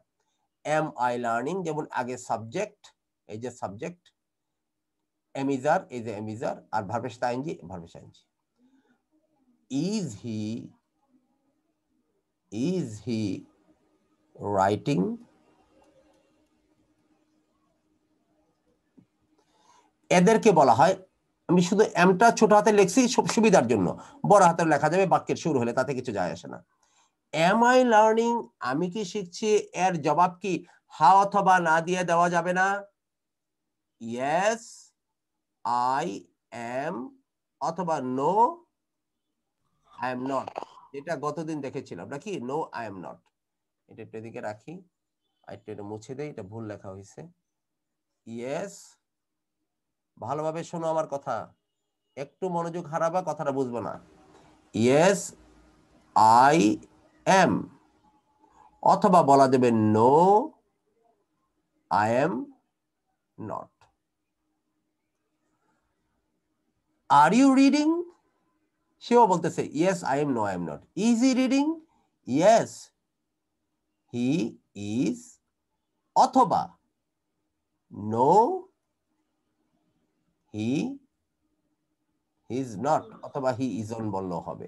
এম আই লার্নিং, যেমন আগে সাবজেক্ট, এই যে সাবজেক্ট, এমিজার, এই যে এমিজার, আর ভার্বের সাথে আইএনজি, ভার্বের সাথে আইএনজি। is he writing, এদেরকে বলা হয়, আমি শুধু এমটা ছোট হাতে লিখছি সুবিধার জন্য, বড় হাতে লেখা যাবে বাক্যের শুরু হলে, তাতে কিছু যায় আসে না। এম আই লার্নিং, আমি কি শিখছি, এর জবাব কি হাউ অথবা না দিয়ে দেওয়া যাবে না? ইয়েস আই এম অথবা নো আই এম নট, এটা গতদিন দেখেছিলাম নাকি, নো আই এম নট। এটা একটু এদিকে রাখি, একটু এটা মুছে দেই, এটা ভুল লেখা হয়েছে। ইয়েস, ভালোভাবে শোনো আমার কথা, একটু মনোযোগ হারাবা, কথাটা বুঝবো না। ইয়েস আই এম, অথবা বলা যাবে no I am not. Are you reading, সেও বলতেছে yes I am, no I am not. Is he reading, yes he is, অথবা নো হি ইজ নট, অথবা হি ইজন্ট বললেও হবে।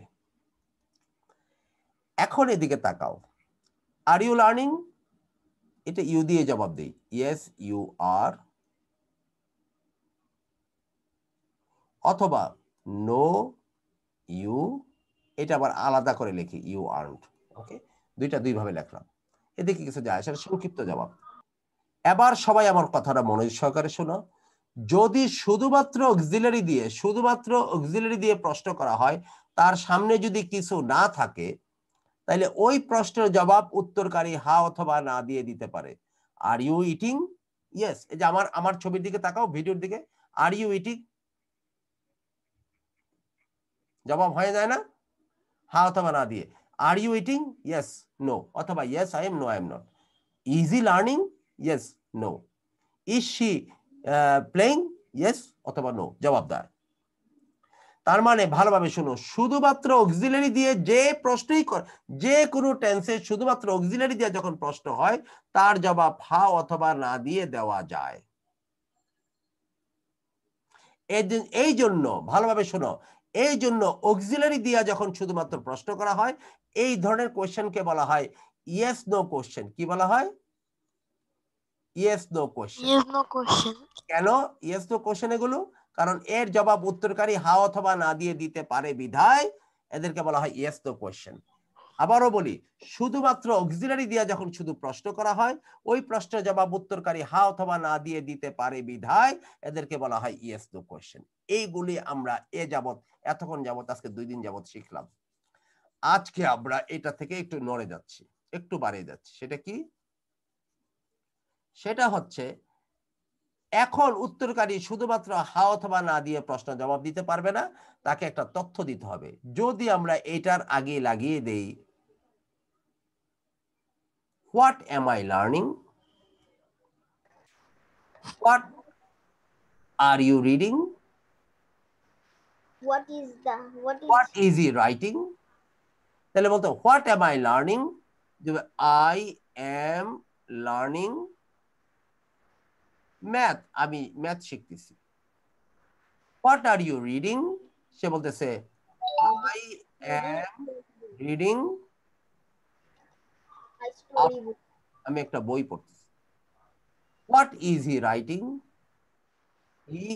এখন এদিকে তাকাও, আর ইউ লার্নিং, এটা ইউ দিয়ে জবাব দেই, ইয়েস ইউ আর, অথবা নো ইউ, এটা আবার আলাদা করে লিখি ইউ আর্নড। ওকে, দুইটা দুই ভাবে লিখলাম, এদিকে কিছু যায় সেটা সংক্ষিপ্ত জবাব। এবার সবাই আমার কথাটা মনোযোগ সহকারে শোনো। যদি শুধুমাত্র অক্সিলারি দিয়ে প্রশ্ন করা হয়, তার সামনে যদি কিছু না থাকে, তাহলে ওই প্রশ্নের জবাব উত্তরকারী হা অথবা না দিয়ে দিতে পারে। আর ইউ ইটিং, ইয়েস, এই যে আমার ছবির দিকে তাকাও, ভিডিওর দিকে, আর ইউ ইটিং, জবাব হয়ে যায় না হা অথবা না দিয়ে। Are you eating, yes no, অথবা yes I am, no I am not. Is he learning, yes no. Is she playing, yes অথবা নো, জবাব দেয়। তার মানে ভালোভাবে শুনো, শুধুমাত্র অক্সিলারি দিয়ে যে প্রশ্নই যে কোনো টেন্সে শুধুমাত্র অক্সিলারি দিয়ে যখন প্রশ্ন হয়, তার জবাব হা অথবা না দিয়ে দেওয়া যায়। এই জন্য ভালোভাবে শোনো, এই জন্য অক্সিলারি দিয়ে যখন শুধুমাত্র প্রশ্ন করা হয়, এই ধরনের কোশ্চেনকে বলা হয় ইয়েস নো কোশ্চেন। কি বলা হয়? Yes no question. কেন ইয়েস নো কোশ্চেন এগুলো? কারণ এর জবাব উত্তরকারী হা অথবা না দিয়ে দিতে পারে বিধায় এদেরকে বলা হয় ইয়েস নো কোশ্চেন। আবারও বলি, শুধুমাত্র অক্সিলারি দিয়ে যখন শুধু প্রশ্ন করা হয়, ওই প্রশ্নের জবাব উত্তরকারী হা অথবা না দিয়ে দিতে পারে বিধায় এদেরকে বলা হয় ইয়েস নো কোশ্চেন। এইগুলি আমরা এতক্ষণ যাবত আজকে 2 দিন যাবত শিখলাম। আজকে আমরা এটা থেকে একটু নড়ে যাচ্ছি, একটু বাড়িয়ে যাচ্ছি। সেটা কি? সেটা হচ্ছে এখন উত্তরকারী শুধুমাত্র হা অথবা না দিয়ে প্রশ্ন জবাব দিতে পারবে না, তাকে একটা তথ্য দিতে হবে। যদি আমরা এটার আগে লাগিয়ে দেই what am I learning, what are you reading, what is he writing, তাহলে বলতো what am I learning, I am learning math, আমি ম্যাথ শিখতেছি। হোয়াট আর ইউ রিডিং, সে বলতেছে আই এম রিডিং, আমি একটা বই পড়তেছি। What is he writing, he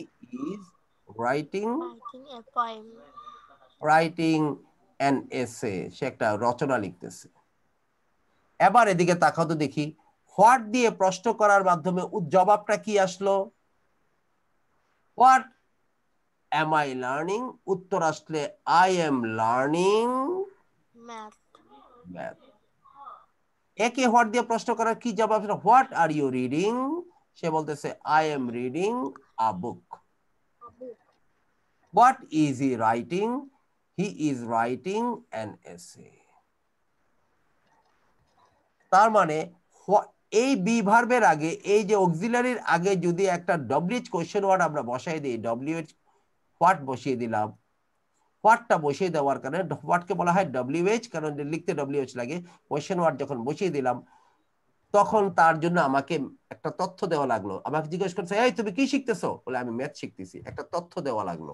is writing an essay, সে একটা রচনা লিখতেছে। এবার এদিকে তাকাও তো দেখি, হোয়াট দিয়ে প্রশ্ন করার মাধ্যমে জবাবটা কি আসলো? হোয়াট এম আই লার্নিং, উত্তর আসলে আই এম লার্নিং ম্যাথ। একে হোয়াট দিয়ে প্রশ্ন করার কি জবাব? হোয়াট আর ইউ রিডিং, সে বলতেছে I am reading a book. What is he writing, he is writing an এসে। তার মানে এই বি ভার্বের আগে, এই যে অক্সিলারির আগে যদি একটা ডব্লিউএইচ কোশ্চেন ওয়ার্ড আমরা বসাই দিই, ডব্লিউএইচ হোয়াট বসিয়ে দিলাম, হোয়াটটা বসিয়ে দেওয়ার কারণে হোয়াটকে বলা হয় ডব্লিউএইচ, কারণ লিখতে ডব্লিউএইচ লাগে। কোশ্চেন ওয়ার্ড যখন বসিয়ে দিলাম, তখন তার জন্য আমাকে একটা তথ্য দেওয়া লাগলো। আমাকে জিজ্ঞেস করছে, এই তুমি কি শিখতেছো? বলে আমি ম্যাথ শিখতেছি। একটা তথ্য দেওয়া লাগলো।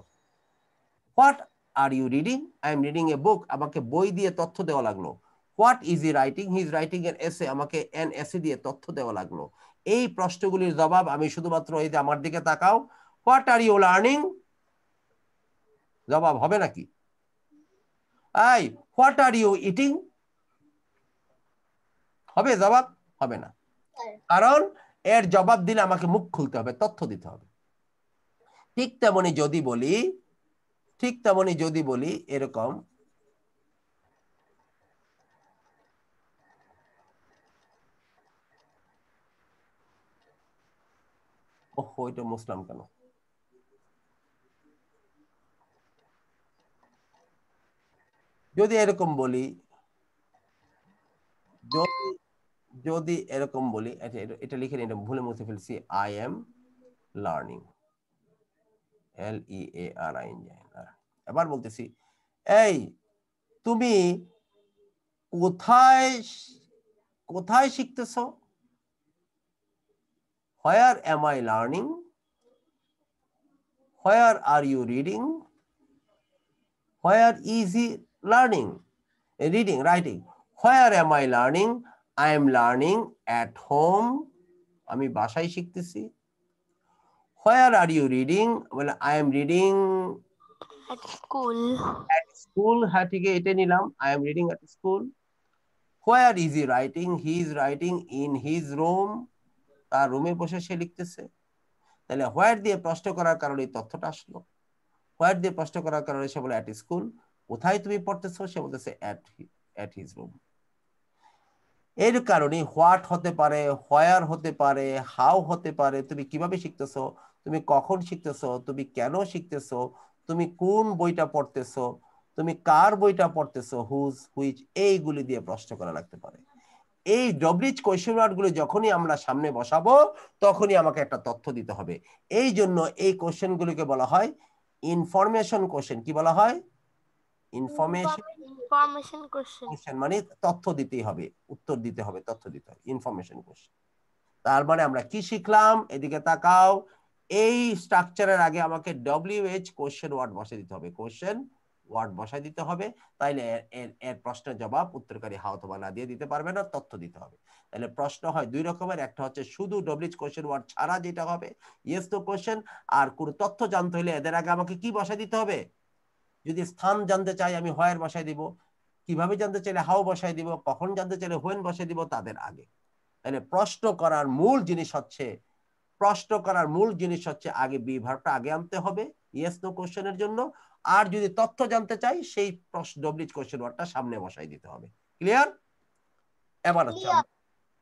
What are you reading, I am reading a book, আমাকে বই দিয়ে তথ্য দেওয়া লাগলো। What is he writing, he is writing an essay, আমাকে এন এসে দিয়ে তথ্য দেওয়া লাগলো। এই প্রশ্নগুলির জবাব আমি শুধুমাত্র, এই যে আমার দিকে তাকাও, হোয়াট আর ইউ লার্নিং? জবাব হবে নাকি? এই হোয়াট আর ইউ ইটিং? হবে জবাব? হবে না, কারণ এর জবাব দিলে আমাকে মুখ খুলতে হবে, তথ্য দিতে হবে। ঠিক তেমনি যদি বলি এরকম, ওহো এটা মুসলাম কেন? যদি এরকম বলি, যদি এরকম বলি, এটা লিখে নিই, এটা ভুলে মুছে ফেলছি, আই এম লার্নিং, LEARNING। এবার বলতেছি, এই তুমি কোথায় শিখতেছো? Where am I learning? Where are you reading? Where is he learning? Reading, writing. Where am I learning? I am learning at home. আমি বাসায় শিখতেছি। Where are you reading? Well, I am reading at school. At school, হ্যাঁ ঠিক এটা নিলাম, I am reading at school. Where is he writing? He is writing in his room. তার রুমে বসে সে লিখতেছে। তাহলে হোয়ার দিয়ে প্রশ্ন করার কারণে এই তথ্যটা আসলো। হোয়ার দিয়ে প্রশ্ন করার কারণে সে বলে অ্যাট স্কুল। কোথায় তুমি পড়তেছো? সে বলতেছে অ্যাট হিজ রুম। এর কারণে হোয়াট হতে পারে, হোয়ার হতে পারে, হাউ হতে পারে, তুমি কিভাবে শিখতেছো, তুমি কখন শিখতেছো, তুমি কেন শিখতেছো, তুমি কোন বইটা পড়তেছো, তুমি কার বইটা পড়তেছো, হুজ, হুইচ, এইগুলি দিয়ে প্রশ্ন করা লাগতে পারে। এই ডব্লিউএইচ কোয়েশ্চেন ওয়ার্ডগুলো যখনই আমরা সামনে বসাবো তখনই আমাকে একটা তথ্য দিতে হবে। এই জন্য এই কোশ্চেনগুলিকে বলা হয় ইনফরমেশন কোশ্চেন। কি বলা হয়? Information question. মানে তথ্য দিতেই হবে, উত্তর দিতে হবে, তথ্য দিতে হবে, ইনফরমেশন কোশ্চেন। তার মানে আমরা কি শিখলাম? এদিকে তাকাও, এই স্ট্রাকচারের আগে আমাকে ডব্লিউএইচ কোশ্চেন ওয়ার্ড বসাই দিতে হবে, কোশ্চেন ওয়ার্ড বসাই দিতে হবে। তাইলে এর প্রশ্নের জবাব উত্তরকারী হা অথবা না দিয়ে দিতে পারবে না, তথ্য দিতে হবে। তাহলে প্রশ্ন হয় দুই রকমের, একটা হচ্ছে শুধু ডব্লিউএইচ কোশ্চেন ওয়ার্ড ছাড়া যেটা হবে ইয়েস নো কোশ্চেন, আর কোন তথ্য জানতে হলে এদের আগে আমাকে কি বসাই দিতে হবে? যদি স্থান জানতে চাই আমি হোয়ার বসাই দিব, কিভাবে জানতে চাইলে হাউ বসাই দিব, কখন জানতে চাইলে হোয়েন বসাই দিব তাদের আগে। তাহলে প্রশ্ন করার মূল জিনিস হচ্ছে আগে বি ভার্বটা আগে আনতে হবে ইয়েস নো কোশ্চেনের জন্য, আর যদি তথ্য জানতে চাই সেই প্রশ্ন ডব্লিউএইচ কোশ্চেন ওয়ার্ডটা সামনে বসাই দিতে হবে। ক্লিয়ার? এবার আচ্ছা,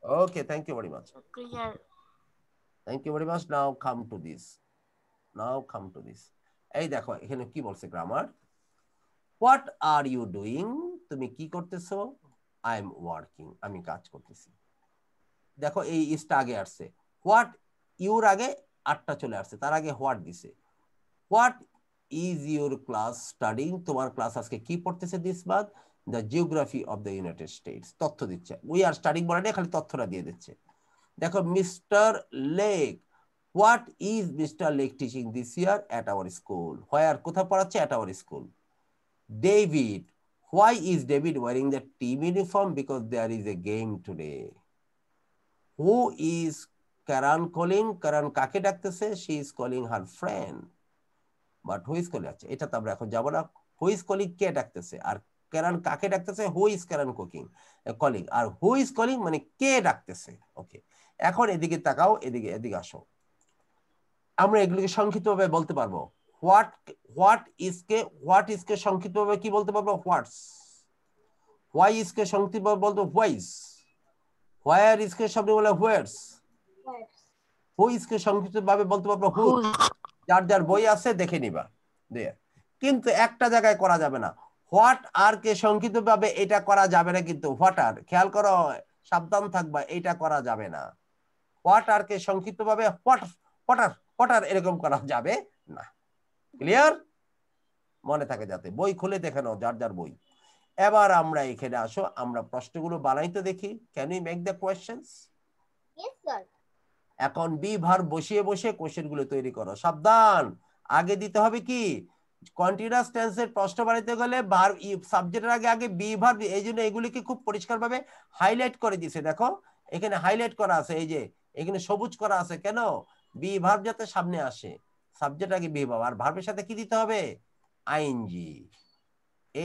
okay, thank you very much. Clear. Thank you very much. Now come to this. এই দেখো এখানে কি বলছে grammar. What are you doing? তুমি কি করতেছো? আই এম ওয়ার্কিং, আমি কাজ করতেছি। দেখো এই ইসটা আগে আসছে, হোয়াট ইউর আগে আটটা চলে আসছে, তার আগে হোয়াট দিছে। What is your class studying? তোমার ক্লাস আজকে কি পড়তেছে? দিস বাদ the geography of the United states, তথ্য দিচ্ছে। উই আর স্টাডিং বলে না, খালি তথ্যটা দিয়ে দিচ্ছে। দেখো mister Lake, what is mister Lake teaching this year? At our school. Where কোথায় পড়াচ্ছে? At our school. David, why is David wearing the team uniform? Because there is a game today. Who is Karan calling? Karan কাকে ডাকতেছে? She is calling her friend. But who is calling? আচ্ছা এটা তো আমরা এখন যাব না। Who is calling কে ডাকতেছে, আর Karan কাকে ডাকতেছে? Who is Karan calling? R who is calling মানে কে ডাকতেছে। ওকে, এখন এদিকে তাকাও, এদিকে আসো। আমরা এগুলোকে সংক্ষিপ্তভাবে বলতে পারবো। হোয়াট ইজ কে সংক্ষিপ্তভাবে কি বলতে পারবো? হোয়াটস। হোয়াই ইজ কে সংক্ষিপ্তভাবে বলতে হোয়াইস। হোয়ার ইজ কে শব্দ বলে হোয়ারস। হু ইজ কে সংক্ষিপ্তভাবে বলতে পারবো হু। যার বই আছে দেখে নিবা। কিন্তু একটা জায়গায় করা যাবে না, হোয়াট আর কে সংক্ষিপ্তভাবে এটা করা যাবে না, কিন্তু হোয়াট আর, খেয়াল করো, সাবধান থাকবা, এটা করা যাবে না। হোয়াট আর কে সংক্ষিপ্তভাবে হোয়াট আর এরকম করা যাবে না। ক্লিয়ার? মনে থাকে যাতে, বই খুলে দেখে নাও যার বই। এবার আমরা এখানে আসো, আমরা প্রশ্নগুলো বানাইতে দেখি। Can you make the questions? Yes sir. এখন বি ভার্ব বসিয়ে কোশ্চেন গুলো তৈরি করো। সাবধান, আগে দিতে হবে কি কন্টিনিউয়াস টেন্সের প্রশ্ন বানাইতে গেলে ভার্ব সাবজেক্টের আগে বি ভার্ব। এই জন্য এগুলিকে খুব পরিষ্কারভাবে হাইলাইট করে দিয়েছে। দেখো এখানে হাইলাইট করা আছে, এই যে এখানে সবুজ করা আছে, কেন? বি ভার্ব যাতে সামনে আসে। সাবজেক্ট আগে বি ভার্ব, আর ভার্বের সাথে কি দিতে হবে? আইএনজি।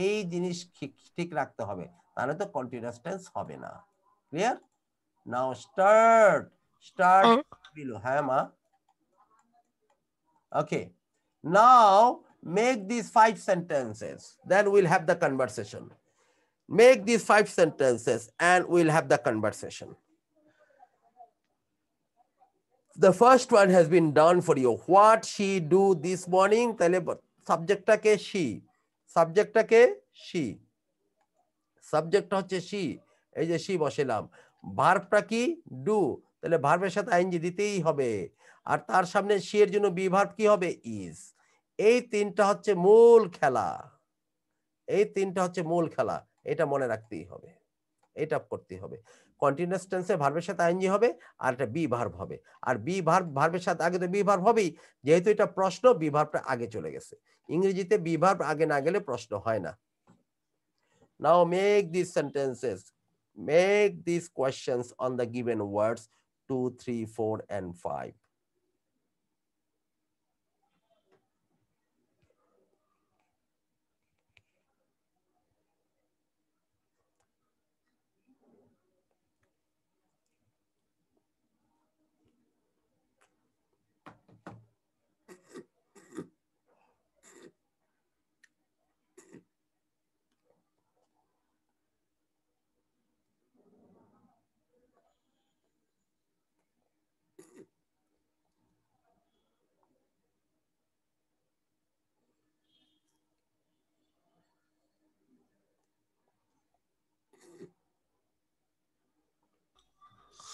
এই জিনিস ঠিক রাখতে হবে, তাহলে তো কন্টিনিউয়াস টেন্স হবে না। ক্লিয়ার? নাও স্টার্ট বিলো। হ্যাঁ মা। Okay, now make these 5 sentences, then we'll have the conversation. Make these 5 sentences and we'll have the conversation. The first one has been done for you. What she do this morning? তাহলে সাবজেক্টটা কে? she. সাবজেক্টটা কে? she. সাবজেক্টটা হচ্ছে she, এই যে she বসালাম। ভার্বটা কি? do, তাহলে ভার্বের সাথে আইএনজি দিতেই হবে, আর তার সামনে she এর জন্য বি ভার্ব কি হবে? is। এই তিনটা হচ্ছে মূল খেলা, এই তিনটা হচ্ছে মূল খেলা, এটা মনে রাখতেই হবে, এটা করতে হবে। কন্টিনিউয়াস টেন্সে ভার্বের সাথে আইএনজি হবে, আর এটা বি ভার্ব হবে, আর বি ভার্ব ভার্বের সাথে আগে তো বি ভার্ব হবেই, যেহেতু এটা প্রশ্ন বি ভার্বটা আগে চলে গেছে। ইংরেজিতে বি ভার্ব আগে না গেলে প্রশ্ন হয় না। Now make these sentences, make these questions on the given words 2, 3, 4 and 5.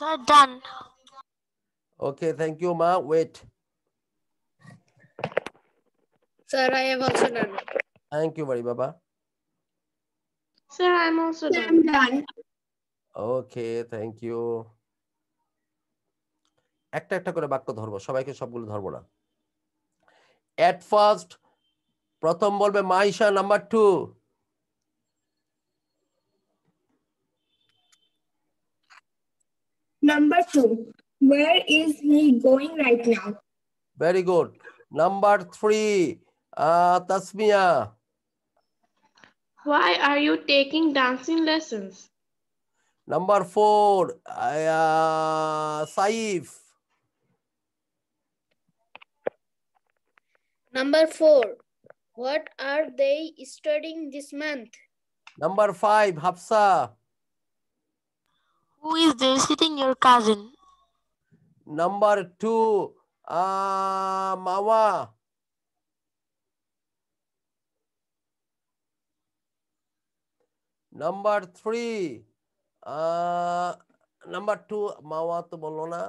Sir, done. Okay, thank you ma. Wait. Sir, I have also done. Thank you very baba. Sir, I am also done. I'm done. Okay, thank you. একটা একটা করে বাক্য ধরবো, সবাইকে সবগুলো ধরবো না। At first, প্রথম বলবে Maisha, number 2। Number 2. Where is he going right now? Very good. Number 3, Tasmia. Why are you taking dancing lessons? Number 4, Saif. Number 4. What are they studying this month? Number 5, Hafsa. Who is visiting your cousin? Number 2, Mawa. Number 3, number 2, Mawa to bollo na.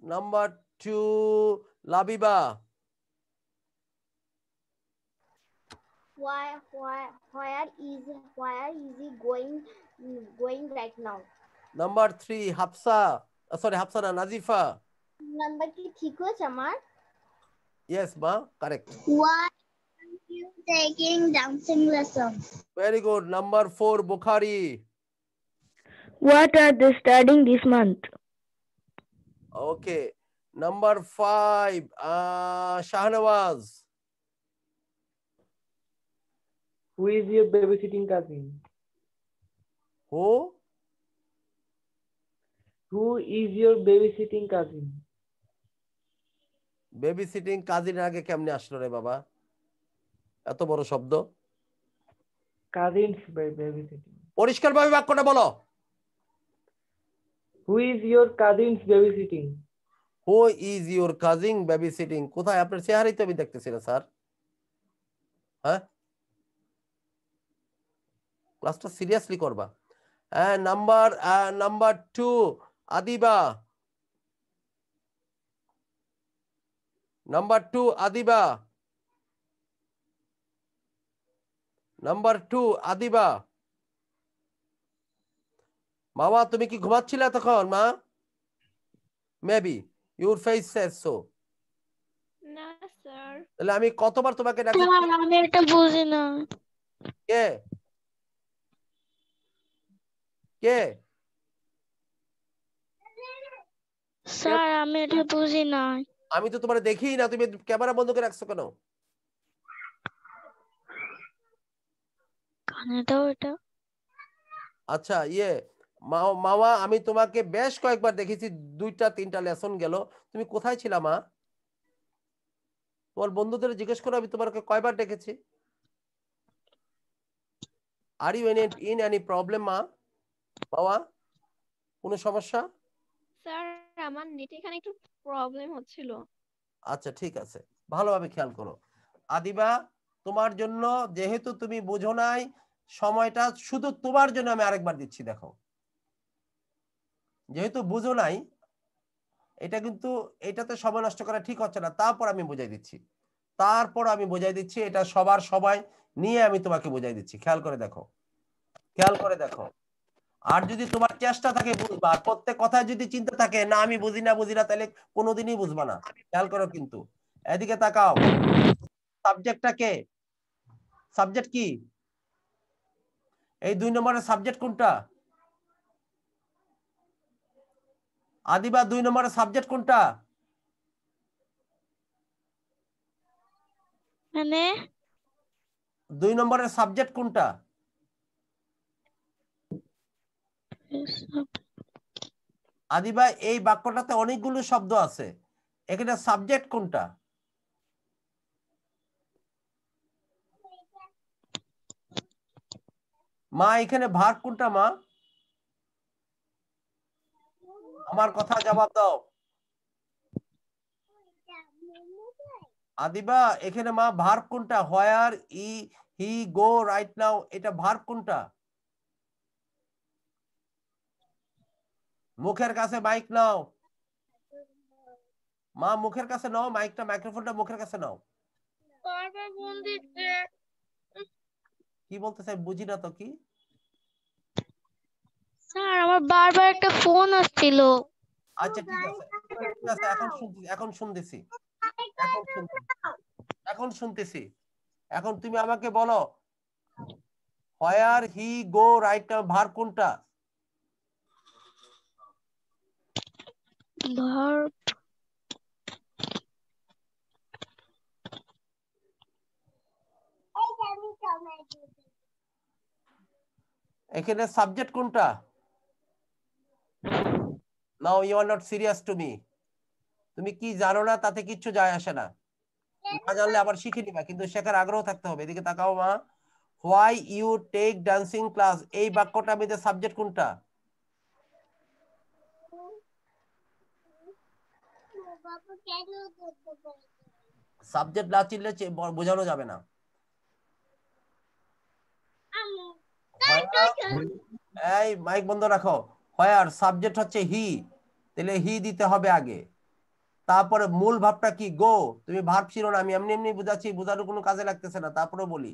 Number 2, Labiba. Where is he going right now? Number 3, Hafsa. Sorry, Hafsa na, Nazifa. Number কি ঠিক হয়েছে আমার? Yes, ma, correct. Why are you taking dancing lessons? Very good. Number 4, Bukhari. What are they studying this month? Okay. Number 5, Shahnawaz. Who is your babysitting cousin? Who? Who is your babysitting cousin? Babysitting cousin আগে কেমনে আসলো রে বাবা, এত বড় শব্দ? Cousins babysitting. পরিষ্কারভাবে বাক্যটা বলো। Who is your cousin's babysitting? Who is your cousin babysitting? কোথায়? আপনার চেহারাই তো আমি দেখতেছি না স্যার। হ্যাঁ, ক্লাসটা সিরিয়াসলি করবা। Number 2, Adiba. Number 2, Adiba. Number 2, Adiba. মামা তুমি কি ঘুমাচ্ছিলে তখন মা? Maybe your face says so. না স্যার। তাহলে আমি কতবার তোমাকে ডাকি? আমি এটা বুঝি না। কে কে? স্যার আমি এটা বুঝি না। আমি তো তোমার দেখি না, তুমি ক্যামেরা বন্ধ করে রাখছো কেন? কানে দাও এটা। আচ্ছা মামা, আমি তোমাকে বেশ কয়েকবার দেখেছি, 2-3টা লেসন গেল, তুমি কোথায় ছিলা মা? তোমার বন্ধুদের জিজ্ঞেস করো আমি তোমাকে কয়বার ডেকেছি। Are you in any problem মা? বাবা কোনো সমস্যা? স্যার আমার নেট এখানে একটু প্রবলেম হচ্ছিল। আচ্ছা ঠিক আছে, ভালোভাবে খেয়াল করো। আদিবা, তোমার জন্য, যেহেতু তুমি বুঝো নাই, সময়টা শুধু তোমার জন্য আমি আরেকবার দিচ্ছি। দেখো, যেহেতু বুঝো নাই, এটা কিন্তু এটাতে সময় নষ্ট করা ঠিক হচ্ছে না, তারপর আমি বুঝাই দিচ্ছি। এটা সবার সবাই নিয়ে আমি তোমাকে বুঝাই দিচ্ছি। খেয়াল করে দেখো। আর যদি তোমার চেষ্টা থাকে বুঝবা, আর প্রত্যেক কথায় যদি চিন্তা থাকে না আমি বুঝি না, তাহলে কোনোদিনই বুঝবা না। খেয়াল করো কিন্তু, এদিকে তাকাও। সাবজেক্ট কি? এই 2 নম্বরের সাবজেক্ট কোনটা? আদিবা 2 নম্বরের সাবজেক্ট কোনটা? মানে 2 নম্বরের সাবজেক্ট কোনটা? আদিবা, এই বাক্যটাতে অনেকগুলো শব্দ আছে, এখানে সাবজেক্ট কোনটা? মা এখানে ভার্ব কোনটা মা? আমার কথা জবাব দাও। আদিবা, এখানে মা ভার্ব কোনটা? হোয়ার, হি গো, রাইট নাও, এটা ভার্ব কোনটা? মুখের কাছে মাইক নাও মা, মুখের কাছে নাও মাইকটা, মাইক্রোফোনটা মুখের কাছে নাও। বারবার ফোন দিচ্ছে। কি বলতেছে বুঝি না তো। কি স্যার আমার বারবার একটা ফোন আসছিল। আচ্ছা ঠিক আছে, এখন শুনতেছি। এখন তুমি আমাকে বলো, where, he go, right now, verb কোনটা? ভার্ব এখানে সাবজেক্ট কোনটা? Now you are not serious to me. তুমি কি জানো না তাতে কিচ্ছু যায় আসে না, না জানলে আবার শিখে নিবা, কিন্তু শেখার আগ্রহ থাকতে হবে। এদিকে তাকাও মা, why you take dancing class, এই বাক্যটা মধ্যে সাবজেক্ট কোনটা? সাবজেক্ট না চিনলে বোঝানো যাবে না। এই মাইক বন্ধ রাখো। হোয়ার সাবজেক্ট হচ্ছে হি, তাহলে হি দিতে হবে আগে। তারপরে মূল ভাবটা কি? গো। তুমি ভার্ব ছিল না, আমি এমনি এমনি বুঝাচ্ছি, বোঝানোর কোনো কাজে লাগতেছে না, তারপরে বলি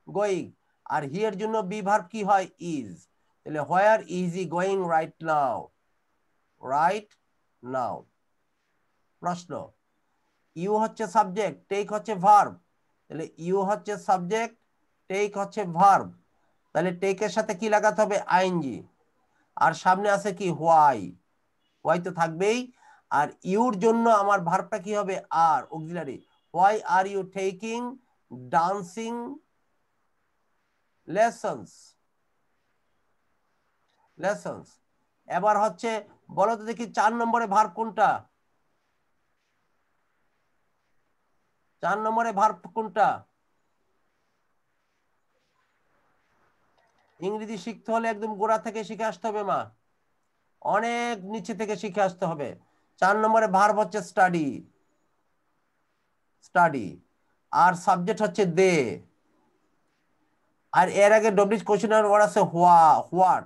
গোয়িং। আর হি এর জন্য বি ভার্ব কি হয়? ইজ। তাহলে where is he going right now? প্রশ্ন, ইউ হচ্ছে সাবজেক্ট, টেক হচ্ছে ভার্ব, তাহলে ইউ হচ্ছে সাবজেক্ট, টেক হচ্ছে ভার্ব, তাহলে টেকের সাথে কি লাগাতে হবে? আইএনজি। আর সামনে আছে কি? হোয়াই তো থাকবেই। আর ইউর জন্য আমার ভার্বটা কি হবে? Are, auxiliary. Why are you taking dancing lessons. এবার হচ্ছে বলো তো দেখি 4 নম্বরে ভার্ব কোনটা? 4 নম্বরে ভার্ব কোনটা? ইংরেজি শিখতে হলে একদম গোড়া থেকে শিখে আসতে হবে মা, অনেক নিচে থেকে শিখে আসতে হবে। 4 নম্বরে ভার্ব হচ্ছে স্টাডি। আর সাবজেক্ট হচ্ছে দে। আর এর আগে ডব্লিউএইচ কোশ্চেনের ওয়ার্ড আছে হোয়াট।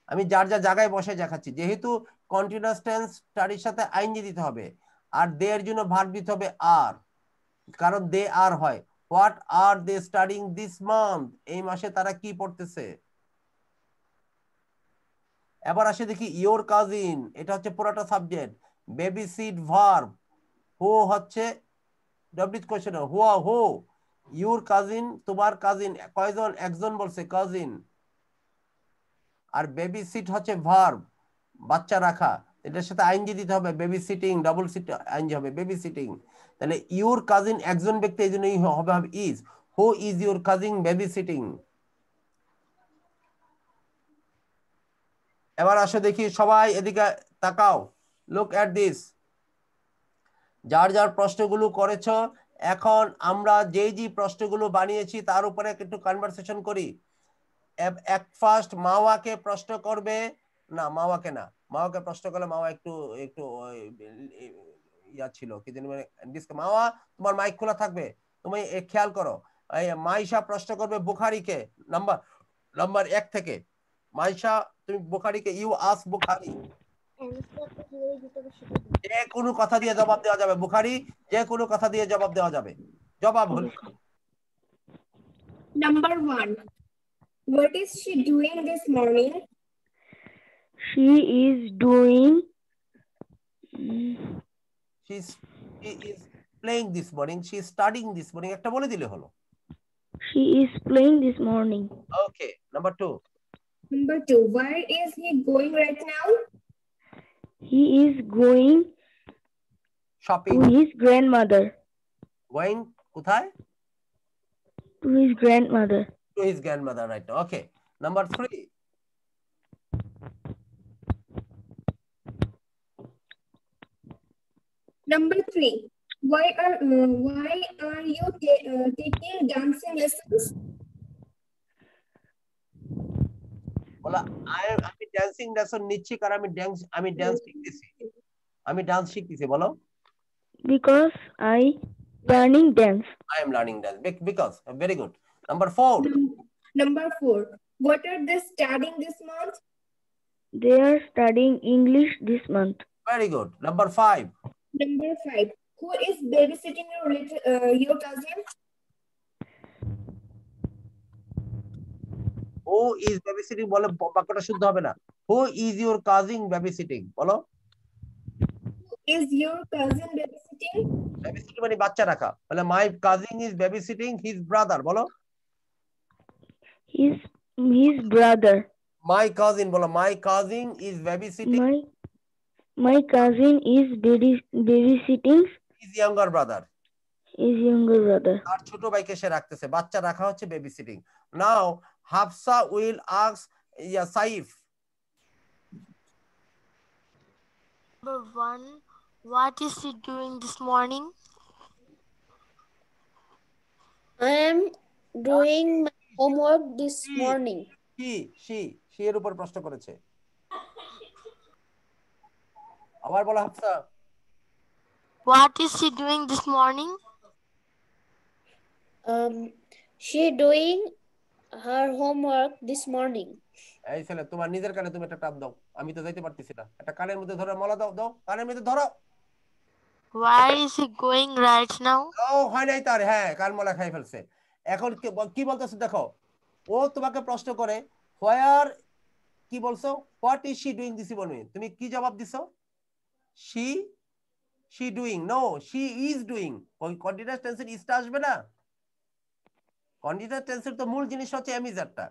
আমি যার যা জায়গায় বসে দেখাচ্ছি, যেহেতু কন্টিনিউয়াস টেন্স স্টাডির সাথে আইএনজি দিতে হবে, আর দে এর জন্য ভার্ব দিতে হবে আর, কারণ দে আর হয়। What are they studying this month, এই মাসে তারা কি পড়তেছে। এবার আসে দেখি ইওর কাজিন, এটা হচ্ছে পুরোটা subject. Babysit verb, who হচ্ছে WH question, who. Your cousin, তোমার কাজিন কয়জন? একজন বলছে কাজিন। আর বেবি সিট হচ্ছে ভার্ব, বাচ্চা রাখা। এটার সাথে আইনজি দিতে হবে, babysitting, double sit ING হবে বেবি সিটিং। তাহলে ইউর কাজিন একজন ব্যক্তি, এই জন্যই হবে is. Who is your cousin babysitting? এবার আসো দেখি সবাই এদিকে তাকাও, লুক এট দিস। যার যার প্রশ্নগুলো করেছো, এখন আমরা যে প্রশ্নগুলো বানিয়েছি তার উপরে একটু কনভারসেশন করি। এক ফার্স্ট মাওয়াকে প্রশ্ন করবে, না মাওয়াকে না, মাওয়াকে প্রশ্ন করলে মাওয়া একটু একটু ইয়া ছিল কি জানি মানে মাওয়া তোমার মাইক খোলা থাকবে, তুমি খেয়াল করো। মাইশা প্রশ্ন করবে বুখারীকে, নাম্বার 1 থেকে। মাইশা তুমি বুখারীকে, ইউ আস্ক বুখারী, যে কোনো কথা দিয়ে জবাব দেওয়া যাবে। বুখারী যে কোনো কথা দিয়ে জবাব দেওয়া যাবে, জবাব হল। Number 1. What is she doing this morning? She is doing. She is playing this morning. She is studying this morning. একটা বলে দিলে হলো। She is playing this morning. Okay. Number 2. Number 2. Where is he going right now? He is going shopping to his grandmother. Going কোথায়? To his grandmother. To his grandmother right now. Okay. Number 3. Number 3. Why are you taking dancing lessons? বলা আমি dancing lesson নিচ্ছি কারণ আমি dance শিখতেছি। আমি dance শিখতেছি বলো। Because I learning dance. I am learning dance because very good. Number 4. Number 4. What are they studying this month? They are studying English this month. Very good. Number 5. Number 5. Who is babysitting your cousin? Who is babysitting বলে বাক্যটা শুদ্ধ হবে না। Who is your cousin babysitting বলো। Who is your cousin babysitting? Babysitting মানে বাচ্চা রাখা। বলে my cousin is babysitting his brother বলো। His brother. My cousin বলো, my cousin is babysitting. My cousin is babysitting his younger brother. His younger brother. তার ছোট ভাইকে সে রাখতেছে, বাচ্চা রাখা হচ্ছে babysitting. Now Hafsa will ask Saif. Number 1. What is she doing this morning? I am doing my homework this morning. She এর উপর প্রশ্ন করেছে। আবার বলো Hafsa. What is she doing this morning? She doing her homework this morning. এই ছেলে তোমার নিজের কানে তুমি একটা টাপ দাও, আমি তো যাইতে পারতেছি না। একটা কানের মধ্যে ধরে মলা দাও কানের মধ্যে ধরো। Where is he going right now? হয় নাই তার, হ্যাঁ কান মলা খাই ফেলছে। এখন কি বলতেছে দেখো, ও তোমাকে প্রশ্ন করে হোয়ার, কি বলছো, what is she doing this morning, তুমি কি জবাব দিছো? she doing, no she is doing। Continuous টেন্সের ইসটা আসবে না। কন্টিনিউয়াস টেন্সের তো মূল জিনিস হচ্ছে এমিজারটা।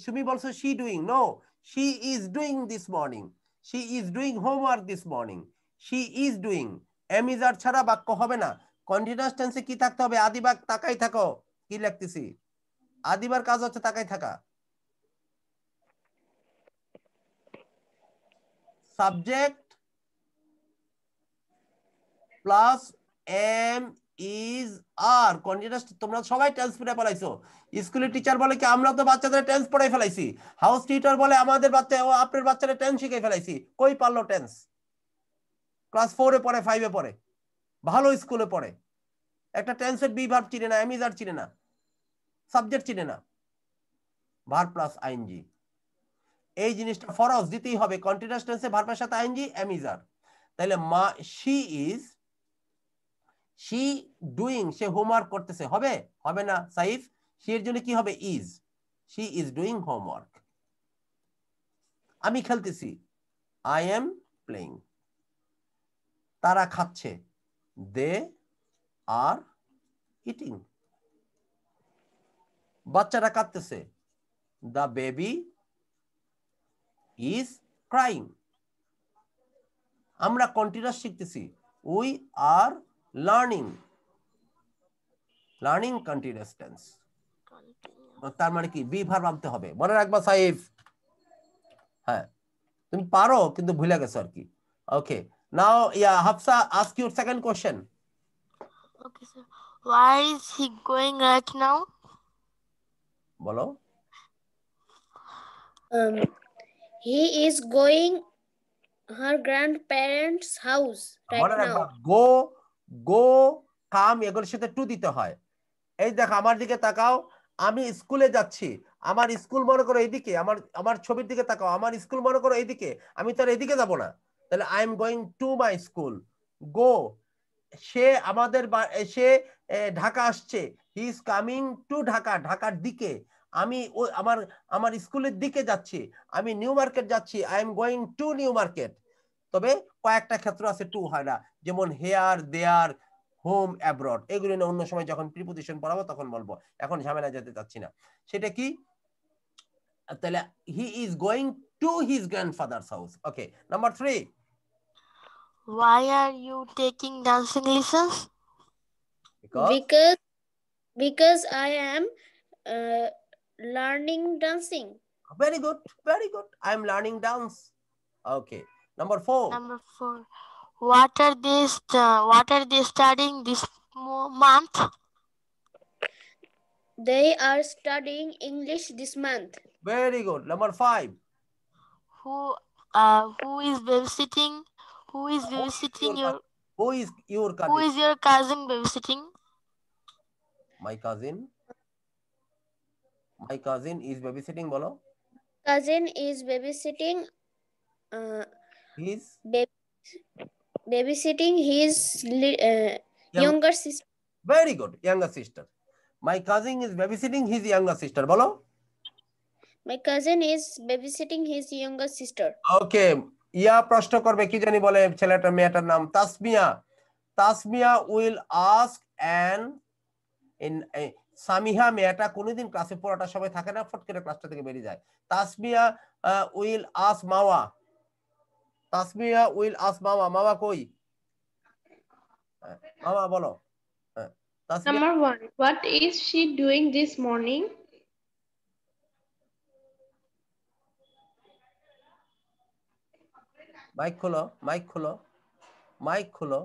তুমি বলছো she doing, no she is doing this morning, she is doing homework this morning, she is doing। এমিজার ছাড়া বাক্য হবে না। কন্টিনিউয়াস টেন্সে কি থাকতে হবে? আদিবাগ তাকাই থাকো, কি লিখতেছি, আদিবার কাজ হচ্ছে তাকাই থাকা। Subject plus am is are. Continuous তোমরা সবাই টেন্স পড়ে ফেলাইছো। স্কুলের টিচার বলে কি আমরা তো বাচ্চাদের টেন্স পড়াই ফেলাইছি, হাউস টিচার বলে আমাদের বাচ্চা ও আপনার বাচ্চারা টেন্স শিখাই ফেলাইছি। কই পারলো টেন্স? ক্লাস 4 এ পড়ে, 5 এ পড়ে, ভালো স্কুলে পড়ে, একটা টেন্সের বি ভার্ব চিনে না, এমিজার চিনে না, সাবজেক্ট চিনে না, ভার্ব প্লাস আইএনজি। এই জিনিসটা ফরজ দিতেই হবে। কন্টিনিউয়াস টেন্সে ভার্বের সাথে আইএনজি এমিজার। তাহলে she doing, সে হোমওয়ার্ক করতেছে, হবে হবে না সাইফ? সি এর জন্য কি হবে? Is. she is doing homework। আমি খেলতেছি, I am playing। তারা খাচ্ছে, they are eating। বাচ্চারা কাঁদতেছে, the baby is crying। আমরা কন্টিনিউয়াস শিখতেছি। We are learning continuous tense. তার মানে কি বি ভার্ব আনতে হবে, মনে রাখবা সাইফ। হ্যাঁ তুমি পারো কিন্তু ভুলে গেছো আর কি। Okay now Hafsa ask your second question. Okay, sir. Where is he going right now? বলো। He is going her grandparents' house right মনে now. রাখবা গো কাম এগুলোর সাথে টু দিতে হয়। এই দেখো আমার দিকে তাকাও, আমি স্কুলে যাচ্ছি, আমার স্কুল মনে করো এইদিকে, আমার ছবির দিকে তাকাও, আমার স্কুল মনে করো এইদিকে, আমি তো আর এইদিকে যাব না, তাহলে I am going to my school. Go সে সে ঢাকা আসছে, he is coming to Dhaka, ঢাকার দিকে। আমি আমার স্কুলের দিকে যাচ্ছি, আমি নিউ মার্কেট যাচ্ছি, I am going to New Market. তবে কয়েকটা ক্ষেত্র আছে টু হয় না, যেমন হেয়ার, দেয়ার, হোম, অ্যাব্রড, এগুলো না অন্য সময় যখন প্রিপোজিশন পড়াবো তখন বলবো, এখন ঝামেলা যেতে চাচ্ছি না। সেটা কি? তাহলে হি is going to his grandfathers house. Okay number 3। Why are you taking dancing lessons? Because I am learning dancing. Very good, very good. I am learning dance. Okay. Number 4. Number 4. What are they studying this month? They are studying English this month. Very good. Number 5. Who is babysitting? Who is babysitting your? Who is your cousin? Who is your cousin babysitting? My cousin. My cousin is babysitting. Bolo. Cousin is babysitting. His. Babysitting his younger sister. Very good. Younger sister. My cousin is babysitting his younger sister. Bolo. My cousin is babysitting his younger sister. Okay. প্রশ্ন করবে কি জানি বলে ছেলেটার মেয়েটার নাম Tasmia. Tasmia will ask Samiha মেয়েটা কোনোদিন ক্লাসে পড়াটা সময় থাকে না, ফট করে ক্লাসটা থেকে বেরিয়ে যায়। Tasmia will ask Mawa. Tasmia will ask মাওয়া। মাওয়া কই? মাওয়া বলো। Number 1. What is she doing this morning? Mic খোলো, মাইক খোলো, মাইক খোলো।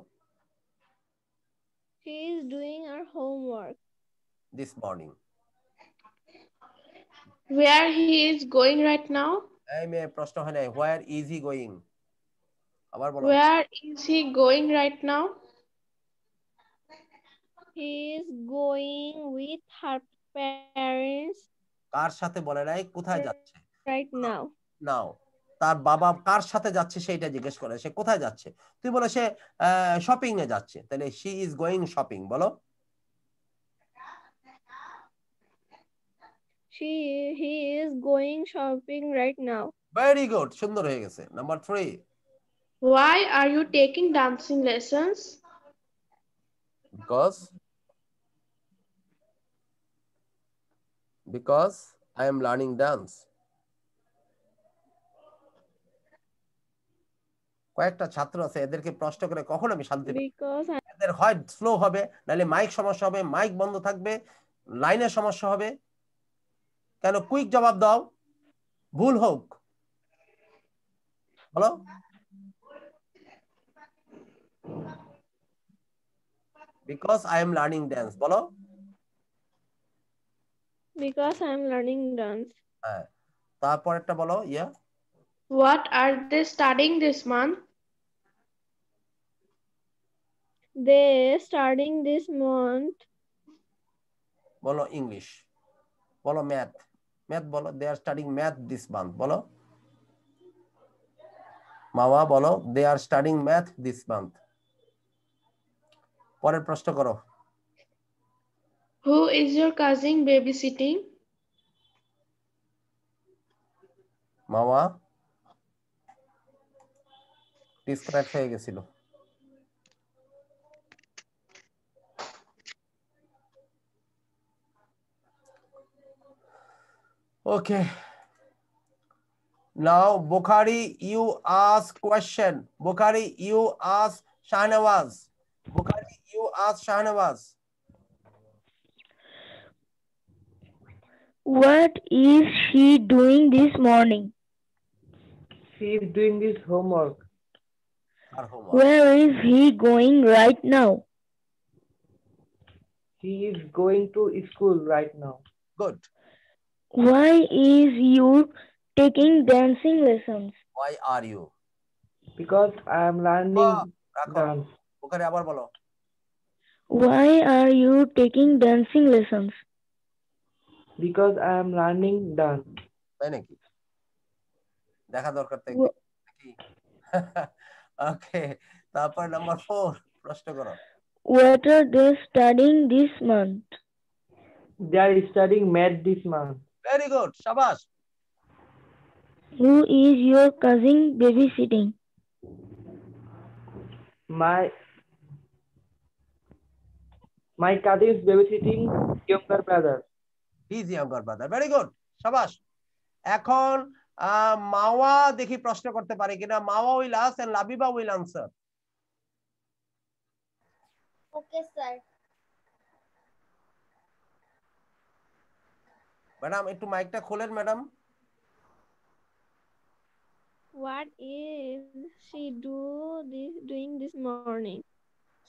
She is doing her homework this morning. Where he is going right now? এই মেয়ে প্রশ্ন হয় না, where is he going? আবার বলো। Where is he going right now? He is going with her parents. কার সাথে বলে নাই, কোথায় যাচ্ছে? Right now. নাও তার বাবা কার সাথে যাচ্ছে সেইটা জিজ্ঞেস করে, সে কোথায় যাচ্ছে? তুই বলো সে শপিং এ যাচ্ছে, তাহলে she is going shopping। বলো। He is going shopping right now. Very good. সুন্দর হয়ে গেছে। Number 3. Why are you taking dancing lessons? Because I am learning dance. কয়েকটা ছাত্র আছে এদেরকে প্রশ্ন করে কখন আমি শান্তি পাই। এদের হয় স্লো হবে, নাহলে মাইক সমস্যা হবে, মাইক বন্ধ থাকবে, লাইনের সমস্যা হবে। কেন কুইক জবাব দাও, ভুল হোক। বলো। Because I am learning dance. বলো। Because I am learning dance. হ্যাঁ তারপর একটা বলো। What are they studying this month? They studying this month. বলো ইংলিশ। বলো ম্যাথ। ম্যাথ বলো। They are studying math this month. বলো। মাওয়া বলো they are studying math this month. পরের প্রশ্ন করো। Who is your cousin babysitting? Mawa disconnect হয়ে গেছিল। ওকে Now, Bukhari, you ask question. Bukhari, you ask Shahnawaz. Bukhari, you ask Shahnawaz. What is she doing this morning? She is doing this homework. Where is he going right now? He is going to school right now. Good. Why is you taking dancing lessons? Why are you? Because I am learning dance. Bukhari, abar bolo. Why are you taking dancing lessons? Because I am learning dance. তাই নাকি? দেখা দরকার তাই নাকি? Okay. তারপর number 4 প্রশ্ন করো। What are they studying this month? They are studying math this month. Very good. Shabash. Who is your cousin babysitting? My cousin is babysitting younger brother. His younger brother. Very good. Shabash. এখন মাওয়া দেখি প্রশ্ন করতে পারে কিনা। মাওয়া will ask and Labiba will answer. Okay, sir. Madam একটু মাইকটা খোলেন madam. What is she doing this morning?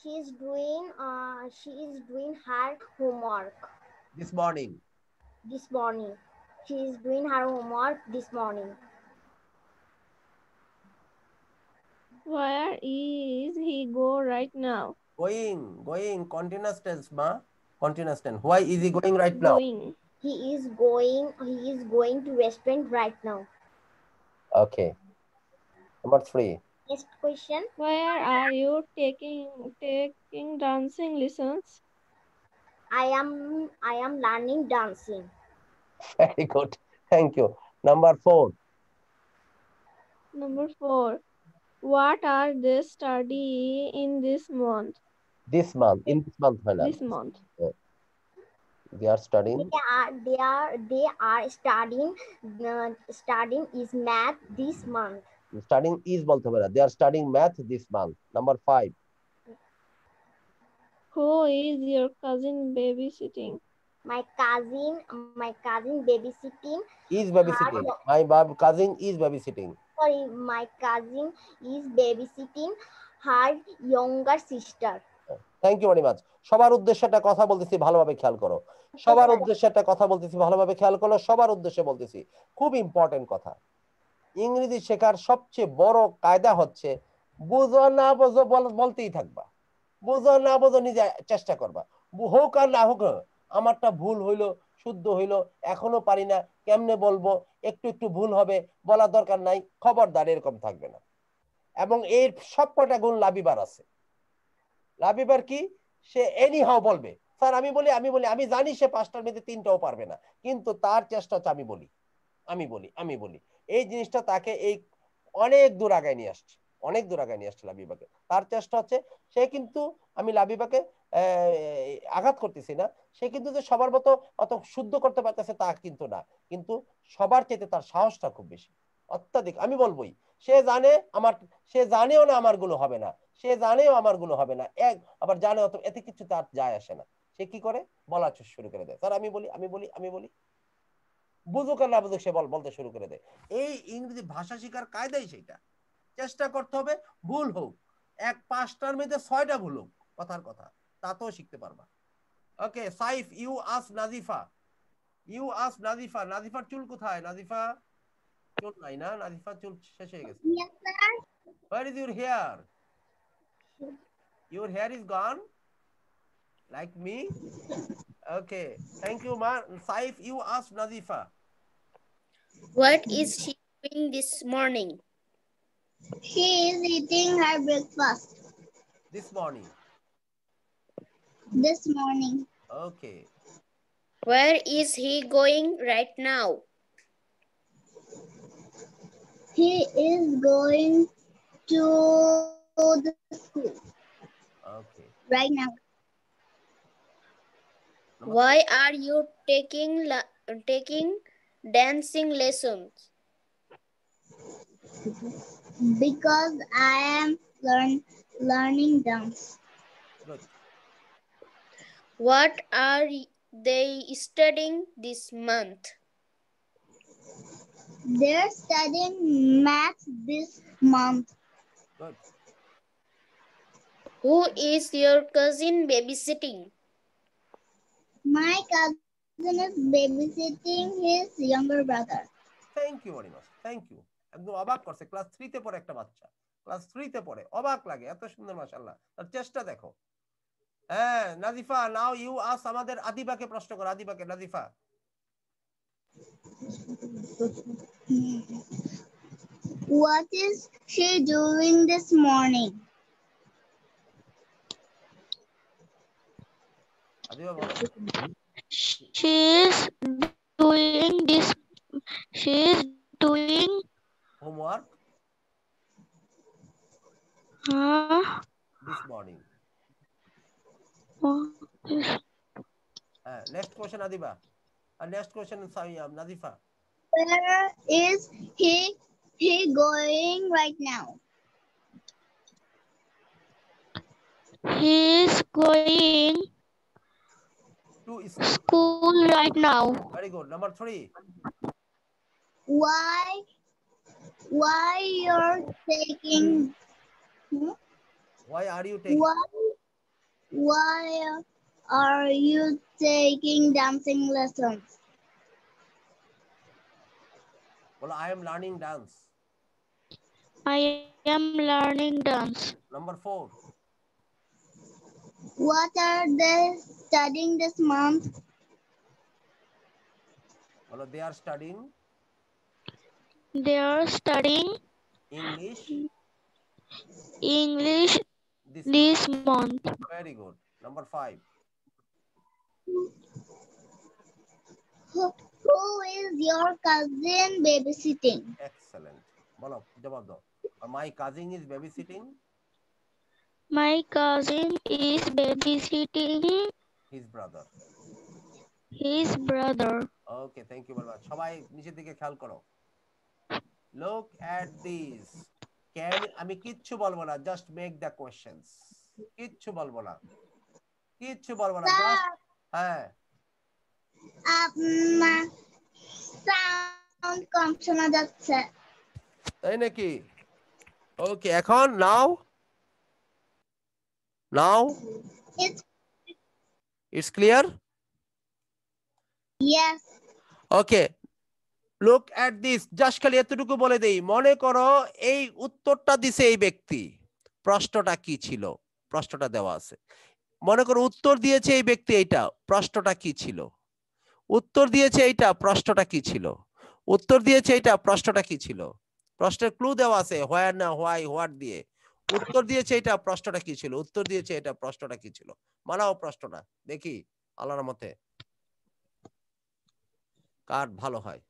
She is doing her homework. This morning. This morning. She is doing her homework this morning. Where is he go right now? Going. Continuous tense, ma. Continuous tense. Why is he going right now? He is going to restaurant right now. Okay. Number 3. Next question. Where are you taking dancing lessons? I am learning dancing. Very good. Thank you. Number 4. Number 4. What are they studying in this month? This month. In this month, madam. This month. They are studying. They are studying is math this month. Studying is bolte hobe na. They are studying math this month. Number 5. Who is your cousin babysitting? My cousin babysitting. Is babysitting. My cousin is babysitting. Sorry, my cousin is babysitting her younger sister. Thank you very much. সবার উদ্দেশ্যে একটা কথা বলতেছি, ভালোভাবে খেয়াল করো। সবার উদ্দেশ্যে একটা কথা বলতেছি, ভালোভাবে খেয়াল করো। সবার উদ্দেশ্যে বলতেছি, খুব ইম্পর্টেন্ট কথা। ইংরেজি শেখার সবচেয়ে বড় কায়দা হচ্ছে বুঝো না বুঝো বলতেই থাকবা। বুঝো না বুঝো নিজে চেষ্টা করবা। হোক আর না হোক, আমারটা ভুল হইলো, শুদ্ধ হইলো, এখনো পারি না, কেমনে বলবো, একটু ভুল হবে, বলার দরকার নাই, খবরদার এরকম থাকবে না। এবং এর সবকটা গুণ লাবিবার আছে। লাবিবার কি? সে এনি হাও বলবে। স্যার আমি আমি জানি সে 5টার মধ্যে 3টাও পারবে না, কিন্তু তার চেষ্টা হচ্ছে আমি বলি। এই জিনিসটা তাকে এই অনেক দূর আগায় নিয়ে আসছে, লাবিবাকে। তার চেষ্টা হচ্ছে, সে কিন্তু আমি লাবিবাকে আঘাত করতেছি না, সে কিন্তু যে সবার মতো অত শুদ্ধ করতে পারতেছে তা কিন্তু না, কিন্তু সবার চাইতে তার সাহসটা খুব বেশি, অত্যাধিক। আমি বলবোই, সে জানেও না আমারগুলো হবে না, আবার জানে অত, এতে কিছু তার যায় আসে না। সে কি করে? বলা শুরু করে দেয়। স্যার আমি বলি, বুঝুক আর না বুঝুক সে বলতে শুরু করে দেয়। এই ইংরেজি ভাষা শেখার কায়দাই সেটা। চেষ্টা করতে হবে, ভুল হোক, 5টার মধ্যে 6টা ভুল হোক, কথার কথা, তাতেও শিখতে পারবা। ওকে, সাইফ, ইউ আস্ক নাজিফা। নাজিফার চুল কোথায়? নাজিফা চুল নাই না? নাজিফার চুল শেষ হয়ে গেছে। Where is your hair? Your hair is gone? Like me? Okay. Thank you, ma. Saif, you ask Nazifa. What is she doing this morning? She is eating her breakfast. This morning. Okay. Where is he going right now? He is going to the school. Okay. Right now. Why are you taking dancing lessons? Because I am learning dance. Good. What are they studying this month? They're studying maths this month. Good. Who is your cousin babysitting? My cousin is babysitting his younger brother. Thank you very much, thank you. একদম অবাক করছে, class 3 তে পড়ে একটা বাচ্চা, class 3 তে পড়ে, অবাক লাগে, এত সুন্দর মাশাআল্লাহ, তার চেষ্টা দেখো। হ্যাঁ নাজিফা, নাও ইউ আস, আমাদের আদিবাকে প্রশ্ন করো, আদিবাকে। Nazifa, What is she doing this morning? Adiba বলো। She's doing this. She's doing homework this morning. হ্যাঁ, নেক্সট কোশ্চেন আদিবা, আর next question Nazifa. Where is he going right now? He's going to school right now. Very good. Number 3. Why you're taking? Why are you taking? Why are you taking dancing lessons? Well, I am learning dance. I am learning dance. Number 4. What are they studying this month? Well, they are studying. They are studying English this month. Very good. Number 5. Who is your cousin babysitting? Excellent. Bolo, jawab do. My cousin is babysitting. My cousin is babysitting his brother. His brother. Okay, thank you very much. সবাই নিচের দিকে খেয়াল করো। Look at this. আমি কিচ্ছু বলবো না, just make the questions. কিচ্ছু বলবো না, কিচ্ছু বলবো না, just হ্যাঁ। সাউন্ড কম শোনা যাচ্ছে। তাই নাকি? ওকে, এখন now it's clear? Yes. Okay. Look at this. Just খালি এতটুকু বলে দেই, মনে করো এই উত্তরটা দিছে এই ব্যক্তি, প্রশ্নটা কি ছিল? প্রশ্নটা দেওয়া আছে। মনে করো উত্তর দিয়েছে এই ব্যক্তি, এইটা প্রশ্নটা কি ছিল? উত্তর দিয়েছে এইটা, প্রশ্নটা কি ছিল? উত্তর দিয়েছে এইটা, প্রশ্নটা কি ছিল? প্রশ্নের ক্লু দেওয়া আছে, হোয়ার না হোয়াই, হোয়াট দিয়ে। উত্তর দিয়েছে এইটা, প্রশ্নটা কি ছিল? উত্তর দিয়েছে এটা, প্রশ্নটা কি ছিল? মানাও প্রশ্নটা, দেখি আল্লাহর মতে কার ভালো হয়।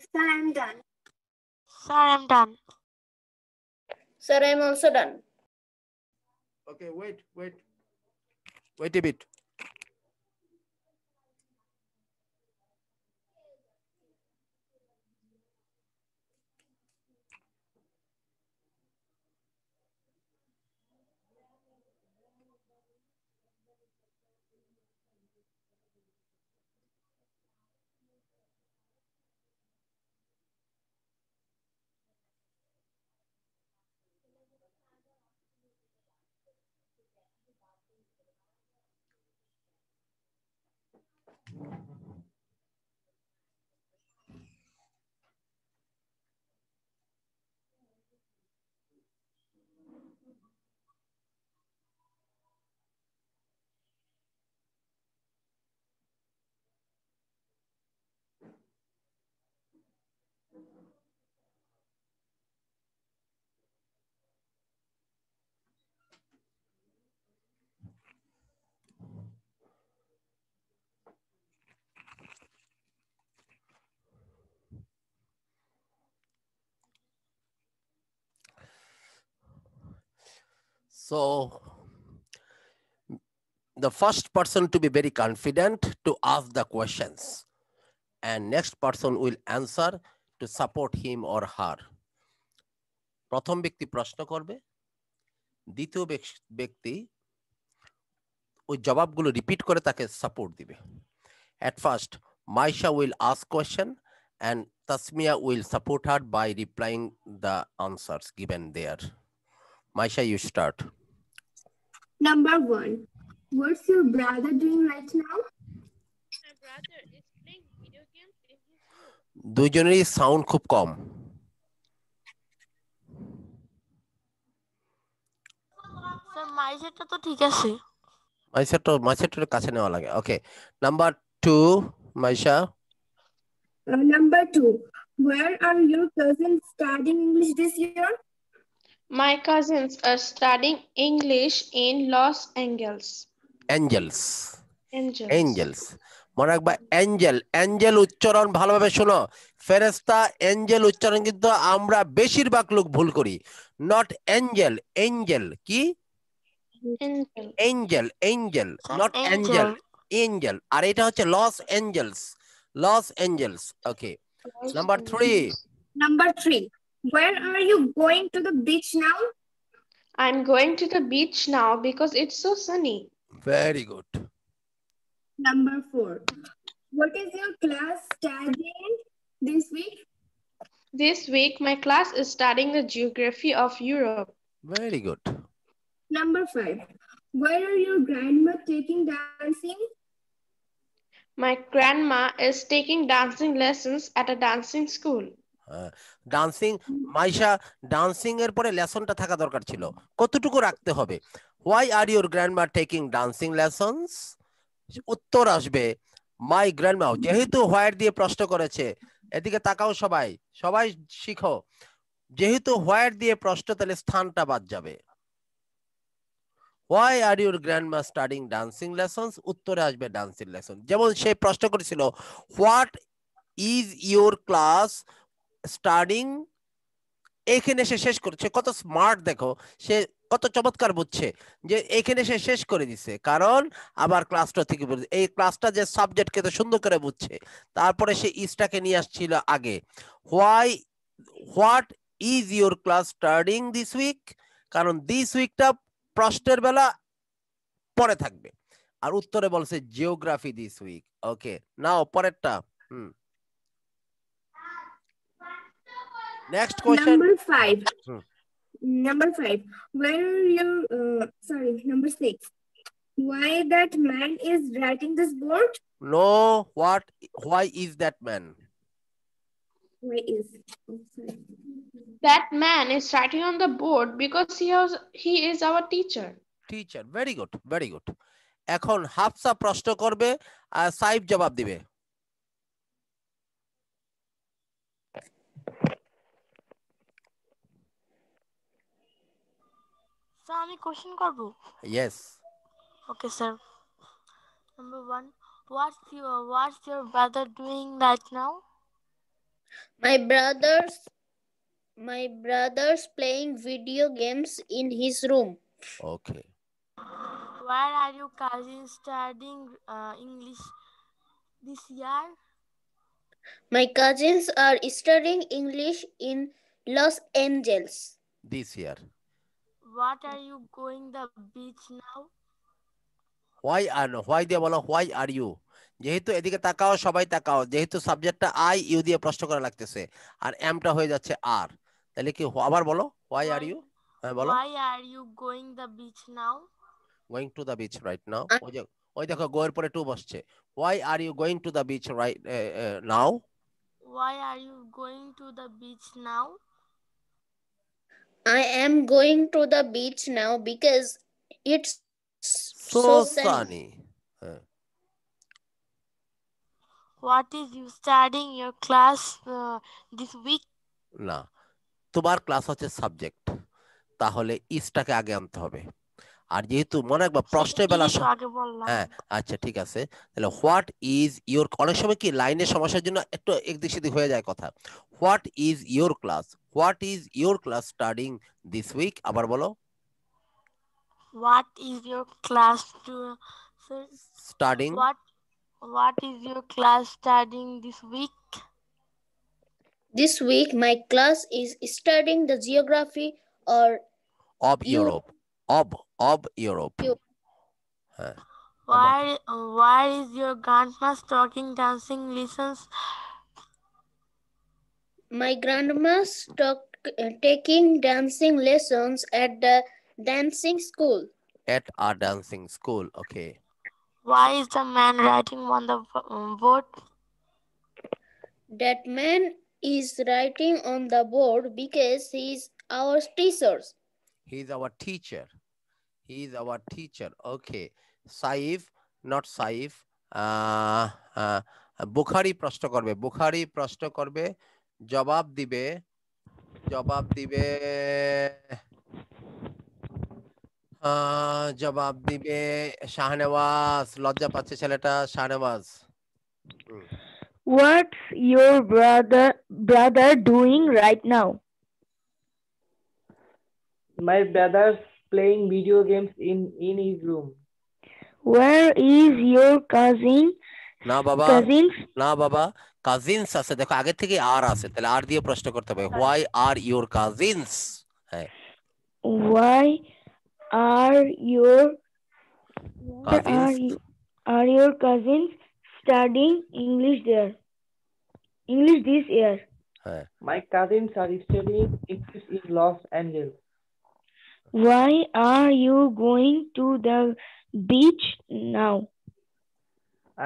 Sir, I'm done. Sir, I'm done. Sir, I'm also done. Okay, wait a bit. So the first person to be very confident to ask the questions, and next person will answer to support him or her. প্রথম ব্যক্তি প্রশ্ন করবে, দ্বিতীয় ব্যক্তি ওই জবাবগুলো repeat করে তাকে support দিবে। At first, Maisha will ask question and Tasmia will support her by replying the answers given there. Maisha, you start. Number 1. What's your brother doing right now? My brother is playing video games in his room. দুজনেরই sound খুব কম। Sir মাইসেরটা তো ঠিক আছে। মাইসেরটার কাছে নেওয়া লাগে। ওকে, number 2, Maisha. Number 2. Where are your cousins studying English this year? My cousins are studying English in Los Angeles. Angels. মনে রাখবা অ্যাঞ্জেল উচ্চারণ ভালোভাবে শোনো। ফেরেশতা অ্যাঞ্জেল উচ্চারণ কিন্তু আমরা বেশিরভাগ লোক ভুল করি। নট এঞ্জেল কি? Angel not angel. আর এটা হচ্ছে Los Angeles. Okay, number 3। Number 3. Where are you going to the beach now? I'm going to the beach now because it's so sunny. Very good. Number 4. What is your class studying this week? This week, my class is studying the geography of Europe. Very good. Number 5. Where are your grandma taking dancing? My grandma is taking dancing lessons at a dancing school. Dancing, Maisha dancing এর পরে লেসনটা থাকা দরকার ছিল। কতটুকু রাখতে হবে? Why are your grandma taking dancing lessons? উত্তর আসবে মাই গ্র্যান্ডমা। যেহেতু হোয়াইট দিয়ে প্রশ্ন করেছে, এদিকে তাকাও সবাই শিখো। যেহেতু হোয়াইট দিয়ে প্রশ্ন, তাহলে স্থানটা বাদ যাবে। Why are your grandma studying dancing lessons? উত্তরে আসবে ডান্সিং লেসন। যেমন সে প্রশ্ন করেছিল what is your class studying, এখানে সে শেষ করেছে। কত স্মার্ট দেখো, সে কত চমৎকার বুঝছে যে এখানে সে শেষ করে দিছে, কারণ আবার ক্লাসটা থেকে এই ক্লাসটা যে সাবজেক্টকে তো সুন্দর করে বুঝছে। তারপরে সে ইজটাকে নিয়ে আসছিল আগে। What is your class studying this week, কারণ দিস উইকটা প্রশ্নের বেলা পরে থাকবে, আর উত্তরে বলছে geography this week. Okay, now পরেরটা। Next question. Number 5. Where are you? Number 6. Why that man is writing this board? No, why is that man? That man is writing on the board because he is our teacher. Very good. এখন হাফসা প্রশ্ন করবে আর সাইফ জবাব দিবে। Sir আমি question করব? Yes. Okay, sir. Number 1. What's your brother doing right now? My brother's playing video games in his room. Okay. Where are your cousins studying English this year? My cousins are studying English in Los Angeles. This year. What are you going the beach now? Why দিয়ে বলো why are you? যেহেতু এদিকে তাকাও, সবাই তাকাও, যেহেতু সাবজেক্টটা I U দিয়ে প্রশ্ন করা লাগতেছে আর এমটা হয়ে যাচ্ছে আর, তাহলে কি আবার বলো why are you? হ্যাঁ বলো। Why are you going the beach now? Going to the beach right now. ওই দেখো গোয়ের পরে টু বসছে। Why are you going to the beach right now? Why are you going to the beach now? I am going to the beach now because it's so sunny. What is you studying your class this week? না, তোমার class হচ্ছে subject, তাহলে ইসটাকে আগে আনতে হবে। আর যেহেতু মনে রাখবা প্রশ্নের বেলা হ্যাঁ আচ্ছা ঠিক আছে, তাহলে হোয়াট ইজ ইউর, অনেক সময় কি লাইনের সমস্যার জন্য একটু একদিক সেদিক হয়ে যায় কথা। What is your class, what is your class studying this week, আবার বলো। What is your class studying? What is your class studying this week? This week my class is studying the geography of Europe. Of Europe. Why is your grandma's talking dancing lessons? My grandma's taking dancing lessons at the dancing school. At our dancing school, okay. Why is the man writing on the board? That man is writing on the board because he is our teacher. He is our teacher. He is our teacher. Okay. Saif, not Saif. Bukhari প্রশ্ন করবে। Bukhari প্রশ্ন করবে, জবাব দিবে শাহনেওয়াজ। লজ্জা পাচ্ছে ছেলেটা, Shahnawaz. What's your brother doing right now? My brother's playing video games in his room. Where is your cousin? না বাবা, cousins? না বাবা, কাজিনস আছে, দেখো আগে থেকে আর আছে, তাহলে আর দিয়ে প্রশ্ন করতে হবে। Why are your cousins? হ্যাঁ, Why are your cousins studying English this year? My cousins are studying English in Los Angeles. Why are you going to the beach now?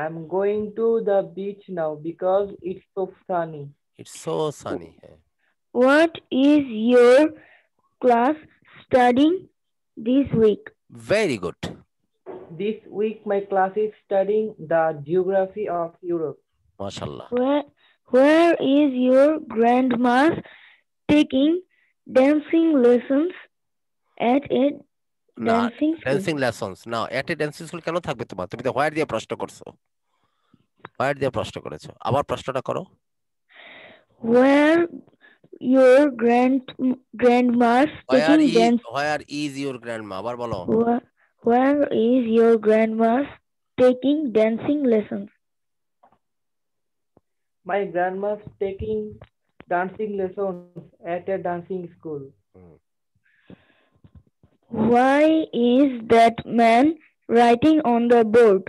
I'm going to the beach now because it's so sunny. It's so sunny. What is your class studying this week? Very good. This week my class is studying the geography of Europe. MashaAllah. Where is your grandma taking dancing lessons at a dancing school? Dancing lessons. Now, at a dancing school কেন থাকবে তোমার? তুমি তো where দিয়ে প্রশ্ন করছো। where দিয়ে প্রশ্ন করেছো। আবার প্রশ্নটা করো। Where your grandma's taking dance. Where is your grandma? আবার বলো। Where is your grandma's taking dancing lessons? My grandma's taking dancing lessons at a dancing school. Why is that man writing on the board?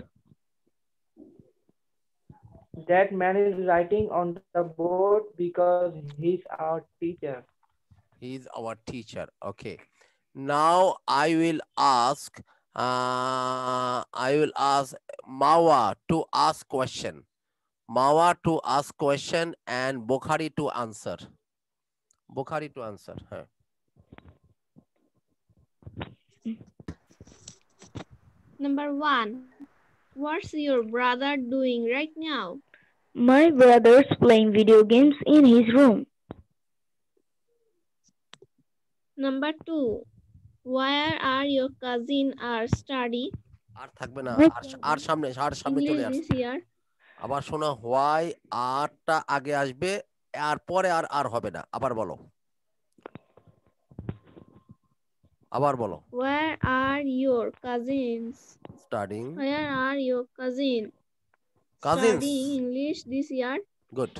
That man is writing on the board because he's our teacher. He's our teacher. Okay. Now I will ask Mawa to ask question. Mawa to ask question and Bukhari to answer. Bukhari to answer. Huh. Number 1. What's your brother doing right now? My brother's playing video games in his room. Number 2. Where are your cousins are studying? আর থাকবে না, আর সামনে চলে আসবে। this year? আবার শোনো, why আরটা আগে আসবে, আর পরে আর হবে না, আবার বলো, আবার বলো। Where are your cousins? Studying. Where are your cousins? Cousins. Studying English this year? Good.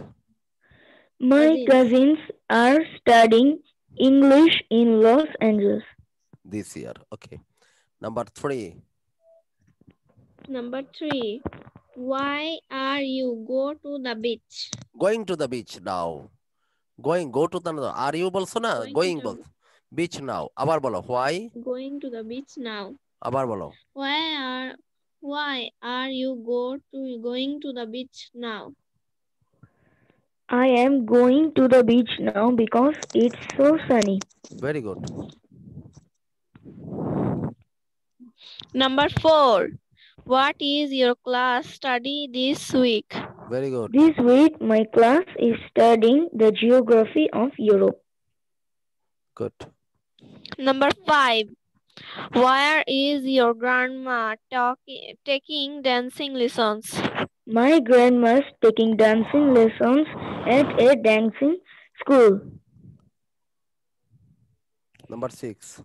My cousins are studying English in Los Angeles. This year. Okay. Number 3. Number 3. Why are you go to the beach? Going to the beach now. Go to the, are you বলছো না? Going বল। Beach now. আবার বলো, why? Going to the beach now. আবার বলো। Why are you going to the beach now? I am going to the beach now because it's so sunny. Very good. Number 4. What is your class study this week? Very good. This week, my class is studying the geography of Europe. Good. Number 5. Where is your grandma taking dancing lessons? My grandma's taking dancing lessons at a dancing school. Number 6.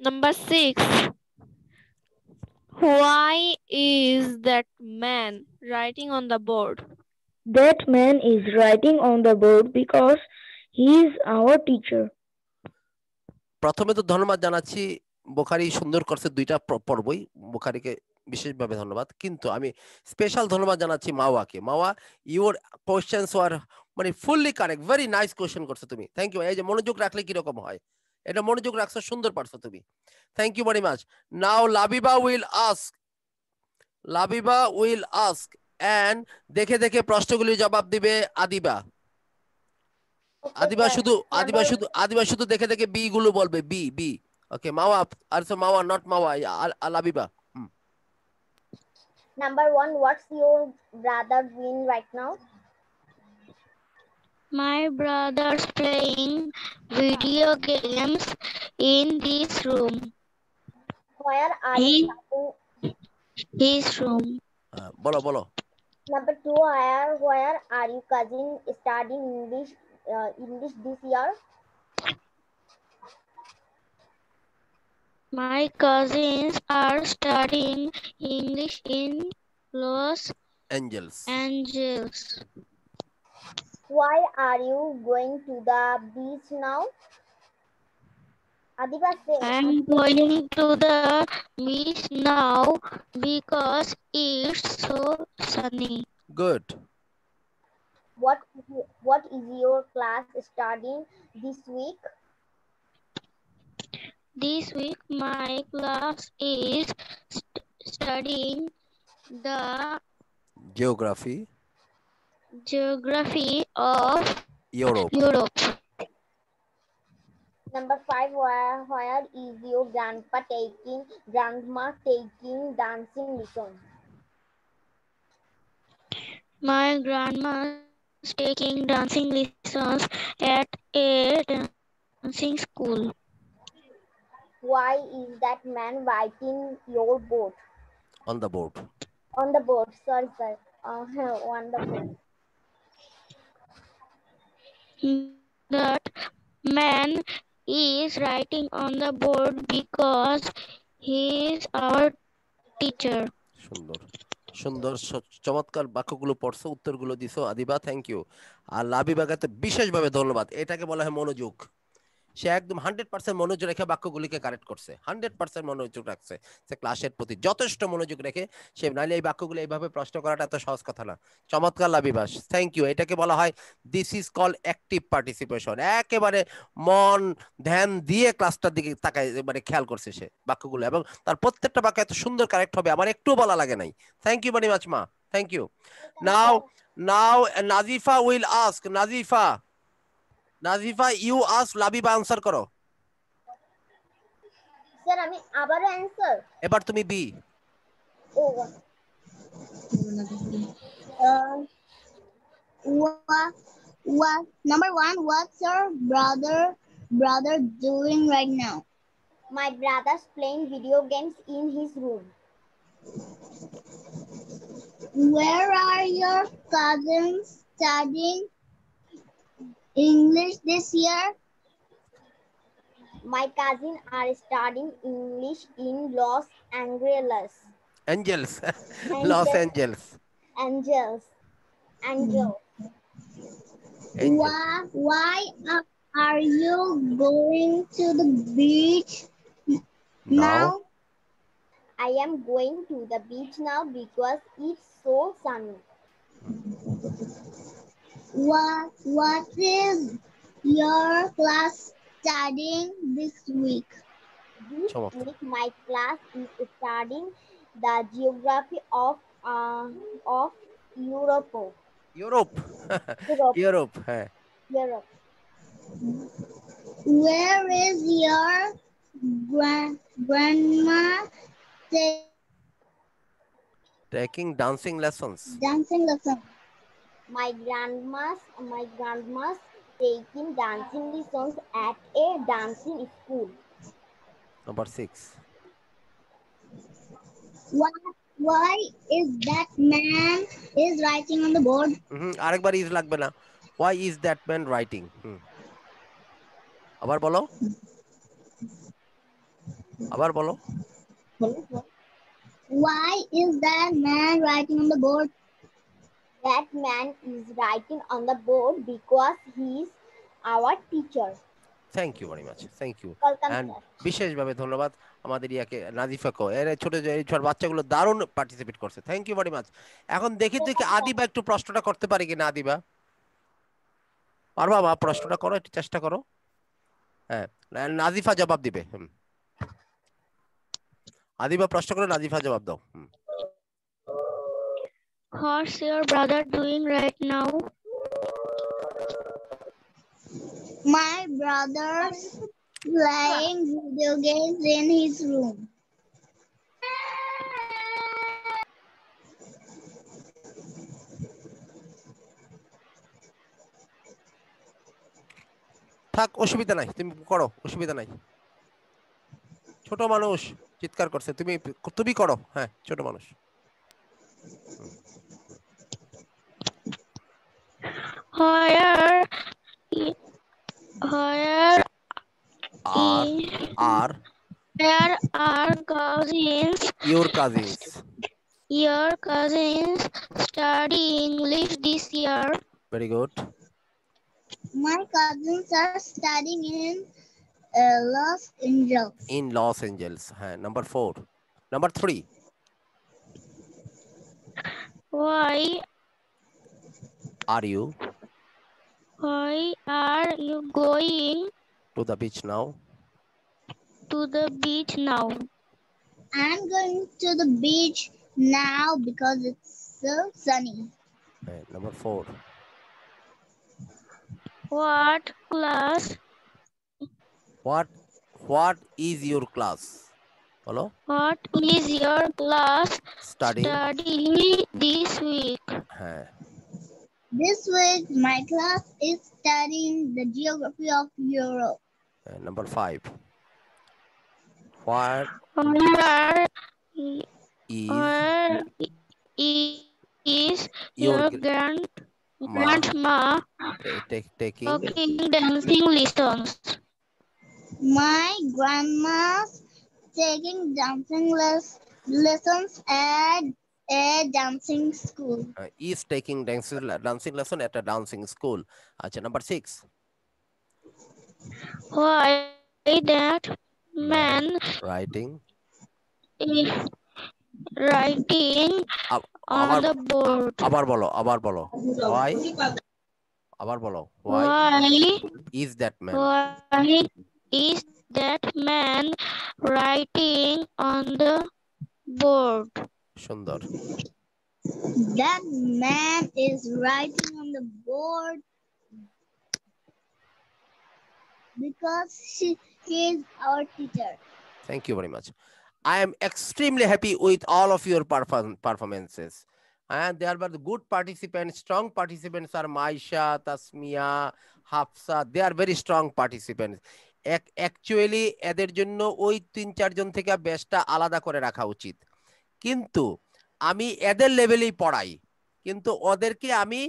Number 6. Why is that man writing on the board? That man is writing on the board because he is our teacher. প্রথমে তো ধন্যবাদ জানাচ্ছি, বুখারী সুন্দর করছে দুইটা পর্বই, বুখারীকে বিশেষভাবে ধন্যবাদ। কিন্তু আমি স্পেশাল ধন্যবাদ জানাচ্ছি মাওয়াকে। মাওয়া, ইউর কোশ্চেনস ওয়ার মানে fully correct, very nice question করছো তুমি, থ্যাংক ইউ। এই যে মনোযোগ রাখলে কিরকম হয়, এটা মনোযোগ রাখছো, সুন্দর পারছো তুমি, thank you very much. Now Labiba will ask and দেখে দেখে প্রশ্নগুলি জবাব দিবে আদিবা। আদিবা শুধু দেখে দেখে বি গুলো বলবে, B. Okay, Mawa, also Mawa, not Mawa, Alabiba. Number 1, what's your brother doing right now? My brother's playing video games in this room. Where are you studying? His room. Bolo. Number 2, where are you cousin studying English this year? My cousins are studying English in Los Angeles. Why are you going to the beach now? Adiba says, I'm going to the beach now because it's so sunny. Good. What is your class studying this week? This week, my class is studying the geography of Europe. Number 5, where is your grandma taking dancing lessons? My grandma is taking dancing lessons at a dancing school. Why is that man writing your board? On the board. Sorry. On the board. That man is writing on the board because he is our teacher. সুন্দর চমৎকার বাক্যগুলো পড়ছো, উত্তরগুলো দিছো Adiba, thank you. আর লাবিবাকে তো বিশেষভাবে ধন্যবাদ। এটাকে বলা হয় মনোযোগ। সে একদম 100% মনোযোগ রেখে বাক্যগুলিকে কারেক্ট করছে, 100% মনোযোগ রাখছে, সে ক্লাসের প্রতি যথেষ্ট মনোযোগ রেখে সে, নাইলে এই বাক্যগুলো এইভাবে প্রশ্ন করাটা এত সহজ কথা না। চমৎকার লাবিবাস, থ্যাংক ইউ। এটাকে বলা হয় this is call active participation. একেবারে মন ধ্যান দিয়ে ক্লাসটার দিকে তাকায়, মানে খেয়াল করছে সে বাক্যগুলো, এবং তার প্রত্যেকটা বাক্য এত সুন্দর কারেক্ট হবে, আমার একটু বলা লাগে নাই। থ্যাংক ইউ ভেরি মাচ মা, thank you. Now Nazifa will ask. Nazifa, you ask, Labiba answer করো। স্যার আমি আবার অ্যানসার, এবার তুমি বি। Number 1, what's your brother doing right now? My brother's playing video games in his room. Where are your cousins studying English this year? My cousins are studying English in Los Angeles. Angels. Los Angeles. Angels. Angel. Why are you going to the beach now? I am going to the beach now because it's so sunny. What is your class studying this week? This week my class is studying the geography of Europe. Europe. Europe. Europe. Where is your grandma taking dancing lessons? Dancing lessons. My grandma's taking dancing lessons at a dancing school. Number 6. Why is that man is writing on the board? আরেকবার is লাগবে না। Why is that man writing? আবার বলো। আবার বলো। Why is that man writing on the board? That man is writing on the board because he is our teacher. Thank you very much. Thank you. Welcome, and sir. বিশেষভাবে ধন্যবাদ আমাদের ইয়াকে নাজিফাকে। এর ছোট বাচ্চাগুলো দারুণ পার্টিসিপেট করছে। Thank you very much. এখন দেখি আদিবা একটু প্রশ্নটা করতে পারি কিনা। আদিবা পারবা? বা প্রশ্নটা করো, একটু চেষ্টা করো। হ্যাঁ, নাজিফা জবাব দিবে। আদিবা প্রশ্ন করে, নাজিফা জবাব দাও। What's your brother doing right now? My brother's playing video games in his room. থাক, অসুবিধা নাই, তুমি করো, অসুবিধা নাই। ছোট মানুষ চিৎকার করছে, তুমি করো। হ্যাঁ, ছোট মানুষ। Where are cousins? Your cousins. Your cousins study English this year. Very good. My cousins are studying in Los Angeles. In Los Angeles. Number 4. Number 3. Why are you going to the beach now? I'm going to the beach now because it's so sunny. Number 4. What is your class? Hello? What is your class studying this week? This week, my class is studying the geography of Europe. Number 5. Where is your grandma taking dancing lessons? My grandma's taking dancing lessons at a dancing school. Is taking dancing lesson at a dancing school. Number 6. Why that man writing on the board? আবার বলো। Why is that man? Why is that man writing on the board? সুন্দর। That man is writing on the board because he is our teacher. Thank you very much. I am extremely happy with all of your performances. And there were good participants, strong participants are Maisha, Tasmia, Hafsa. They are very strong participants. Actually, এদের জন্য ওই 3-4 জন থেকে বেস্টটা আলাদা করে রাখা উচিত। কিন্তু আমি এদের লেভেলেই পড়াই, কিন্তু ওদেরকে আমি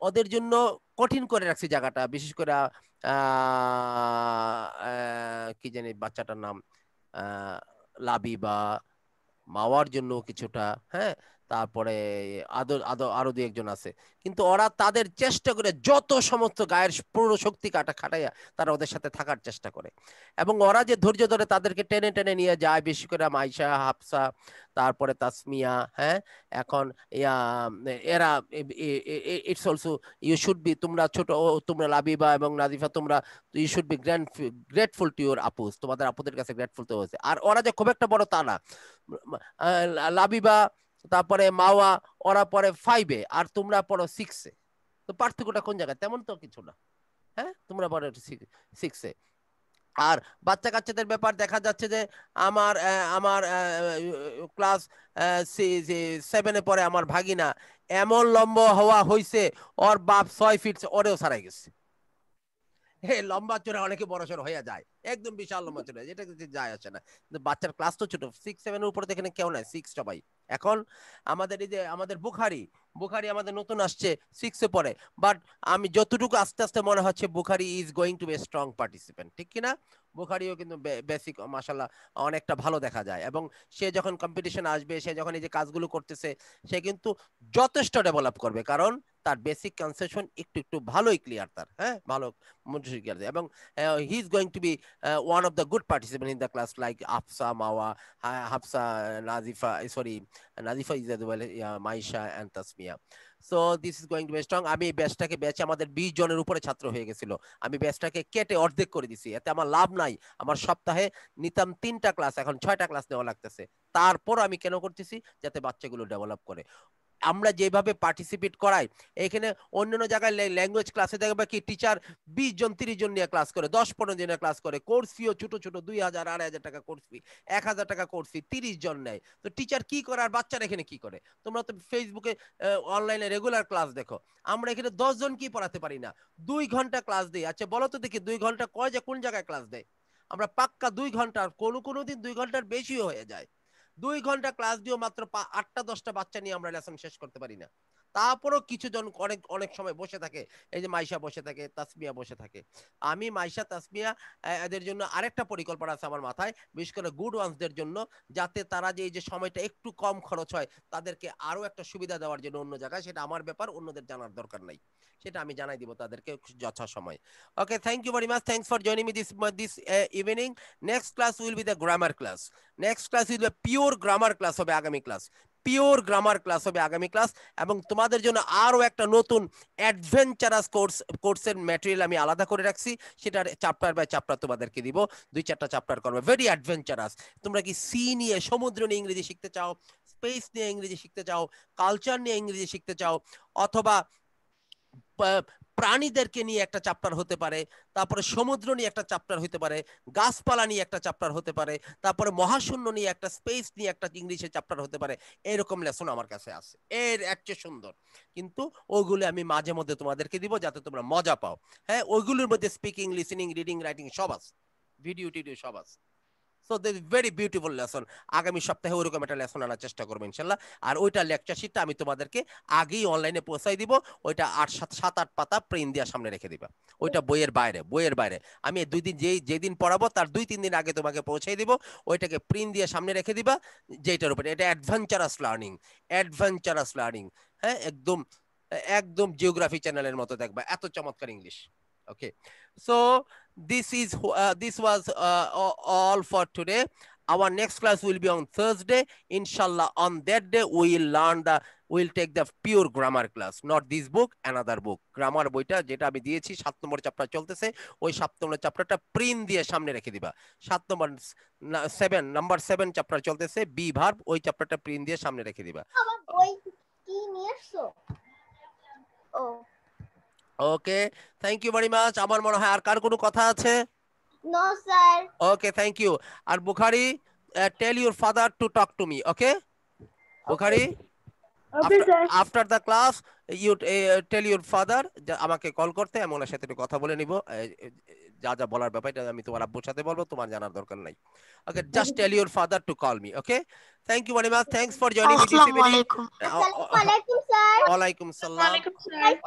ওদের জন্য কঠিন করে রাখছি জায়গাটা, বিশেষ করে কি জানি বাচ্চাটার নাম, লাবিবা, মাওয়ার জন্য কিছুটা, হ্যাঁ, তারপরে আরো দুই একজন আছে, কিন্তু ওরা তাদের চেষ্টা করে যত সমস্ত গায়ের পুরো শক্তি খাটাইয়া তারা ওদের সাথে থাকার চেষ্টা করে, এবং ওরা যে ধৈর্য ধরে তাদেরকে টেনে টেনে নিয়ে যায়, বেশি করে মাইশা, হাফসা, তারপরে তাসমিয়া, হ্যাঁ, এখন এরা it's also you should be, তোমরা ছোট, তোমরা লাবিবা এবং নাজিফা, তোমরা you should be grateful to your আপুস, তোমাদের আপুদের কাছে গ্রেটফুল তো হয়েছে। আর ওরা যে খুব একটা বড় তা না, লাবিবা তারপরে মাওয়া ওরা পরে 5-এ আর তোমরা পড়ো 6-এ, তো পার্থক্যটা কোন জায়গায়? তেমন তো কিছু না, হ্যাঁ, তোমরা পড়ো 6-এ। আর বাচ্চা কাচ্চাদের ব্যাপার দেখা যাচ্ছে যে আমার আমার ক্লাস 7-এ পরে আমার ভাগিনা এমন লম্বা হওয়া হয়েছে, ওর বাপ 6 ফিট ওরেও ছাড়াই গেছে। লম্বা চোরা অনেকে বড় সড় হয়ে যায়, একদম বিশাল লম্বা চোরা, যেটা যায় আসে না, বাচ্চার ক্লাস তো ছোট, 6-7-এর উপরে এখানে কেউ নাই, 6 সবাই। এখন আমাদের এই যে আমাদের বুখারি আমাদের নতুন আসছে 6-এ পড়ে, বাট আমি যতটুকু আস্তে আস্তে মনে হচ্ছে Bukhari is going to be a strong participant, ঠিক কিনা? বুখারিও কিন্তু বেসিক মাশাআল্লাহ অনেকটা ভালো দেখা যায়, এবং সে যখন কম্পিটিশন আসবে, সে যখন এই যে কাজগুলো করতেছে, সে কিন্তু যথেষ্ট ডেভেলপ করবে, কারণ তার বেসিক কনসেপশন একটু একটু ভালোই ক্লিয়ার, তার হ্যাঁ ভালো ক্লিয়ার, এবং he is going to be one of the good participant in the class, like Afsa, Mawa, Hafsa, Nazifa, sorry Nazifa is Maisha and Tasmia. So this is going to be strong. আমি ব্যাচটাকে, ব্যাচে আমাদের 20 জনের উপরে ছাত্র হয়ে গেছিল, আমি ব্যাচটাকে কেটে অর্ধেক করে দিছি, এতে আমার লাভ নাই। আমার সপ্তাহে নিতাম 3টা ক্লাস, এখন 6টা ক্লাস নেওয়া লাগতেছে। তারপর আমি কেন করতেছি? যাতে বাচ্চাগুলো ডেভেলপ করে। আমরা যেভাবে পার্টিসিপেট করাই, এখানে অন্যান্য জায়গায় ল্যাঙ্গুয়েজ ক্লাসে দেখবে কি টিচার 20 জন 30 জন নিয়ে ক্লাস করে, 10-15 জনের ক্লাস করে, কোর্স ফিও ছোট ছোট 2000 2500 টাকা কোর্স ফি, 1000 টাকা কোর্স ফি, 30 জন নেয়। তো টিচার কি করে আর বাচ্চারা এখানে কি করে? তোমরা তো ফেসবুকে অনলাইনে রেগুলার ক্লাস দেখো, আমরা এখানে 10 জন কি পড়াতে পারি না, 2 ঘন্টা ক্লাস দিই। আচ্ছা বলো তো দেখি 2 ঘন্টা কোন জায়গায় ক্লাস দেয়? আমরা পাক্কা 2 ঘন্টা, কোনো দিন 2 ঘন্টার বেশিও হয়ে যায়। 2 ঘন্টা ক্লাস দিও, মাত্র 8টা-10টা বাচ্চা নিয়ে আমরা লেসন শেষ করতে পারি না। তারপরও কিছু জন অনেক সময় বসে থাকে, এই যে মাইশা বসে থাকে, তাসমিয়া বসে থাকে। আমি মাইশা, তাসমিয়া এদের জন্য আরেকটা পরিকল্পনা আছে আমার মাথায়, বিশেষ করে গুড ওয়ান্সদের জন্য, যাতে তারা যে এই যে সময়টা একটু কম খরচ হয়, তাদেরকে আরো একটা সুবিধা দেওয়ার জন্য অন্য জায়গায়, সেটা আমার ব্যাপার, অন্যদের জানার দরকার নাই, সেটা আমি জানাই দিব তাদেরকে যথাসময়। Okay, thank you very much, thanks for joining me this evening. Next class will be the grammar class. Next class will be pure grammar class হবে আগামী ক্লাস, পিওর গ্রামার ক্লাস হবে আগামী ক্লাস। এবং তোমাদের জন্য আরো একটা নতুন অ্যাডভেঞ্চারাস কোর্সের ম্যাটেরিয়াল আমি আলাদা করে রাখছি, সেটার চ্যাপ্টার বাই চ্যাপ্টার তোমাদেরকে দিব, 2-4টা চ্যাপ্টার করবে, ভেরি অ্যাডভেঞ্চারাস। তোমরা কি সি নিয়ে, সমুদ্র নিয়ে ইংরেজি শিখতে চাও, স্পেস নিয়ে ইংরেজি শিখতে চাও, কালচার নিয়ে ইংরেজি শিখতে চাও, অথবা প্রাণীদেরকে নিয়ে একটা চ্যাপ্টার হতে পারে, তারপরে সমুদ্র নিয়ে একটা চ্যাপ্টার হতে পারে, গাছপালা নিয়ে একটা চ্যাপ্টার হতে পারে, তারপরে মহাশূন্য নিয়ে একটা, স্পেস নিয়ে একটা ইংলিশের চ্যাপ্টার হতে পারে, এরকম লেসন আমার কাছে আছে, এর একটা সুন্দর। কিন্তু ওইগুলো আমি মাঝে মধ্যে তোমাদেরকে দিব, যাতে তোমরা মজা পাও। হ্যাঁ, ওইগুলোর মধ্যে স্পিকিং, লিসেনিং, রিডিং, রাইটিং সব আছে, ভিডিও টিডিও সব আছে। So this very beautiful lesson. আগামী সপ্তাহে ওরকম একটা লেসন আনার চেষ্টা করবো ইনশাল্লাহ। আর ওইটা লেকচার শিটটা আমি তোমাদেরকে আগেই অনলাইনে পৌঁছাই দিব, ওইটা 7-8 পাতা প্রিন্ট দিয়ে সামনে রেখে দিবা, ওইটা বইয়ের বাইরে। আমি যেদিন পড়াবো তার 2-3 দিন আগে তোমাকে পৌঁছাই দিব, ওইটাকে প্রিন্ট দিয়ে সামনে রেখে দিবা, যেটার উপরে এটা অ্যাডভেঞ্চারাস লার্নিং। হ্যাঁ, একদম জিওগ্রাফি চ্যানেলের মতো দেখবা, এত চমৎকার English. Okay, so this was all for today. Our next class will be on Thursday, inshallah. On that day we'll take the pure grammar class, not this book, another book. Grammar বইটা যেটা আমি দিয়েছি 7 নম্বর chapter চলতেছে, ওই 7 নম্বর চ্যাপ্টারটা print দিয়ে সামনে রেখে দিবা। 7 চ্যাপ্টার চলতেছে, বি ভার্ব, ওই চ্যাপ্টারটা প্রিন্ট দিয়ে সামনে রেখে দিবা। আমার বই কি নিয়ে আসছো? ও okay, thank you very much. আমার মনে হয় আর কার কোনো কথা আছে? No sir. Okay, thank you. আর Bukhari, tell your father to talk to me, okay? Bukhari, after the class you tell your father আমাকে কল করতে, আমি ওনার সাথে একটু কথা বলে নিব, যা যা বলার ব্যাপার এটা আমি তোমার আব্বুর সাথে বলবো, তোমার জানার দরকার নাই। Okay, just tell your father to call me. Okay, thank you very much. Thanks for joining me this evening. Assalamualaikum. Assalamualaikum, sir. Walaikum salam.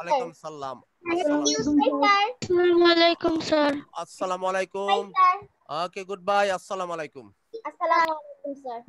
Walaikum salam. Assalamualaikum, sir. Assalamualaikum. Okay, goodbye. Assalamualaikum. Assalamualaikum, sir.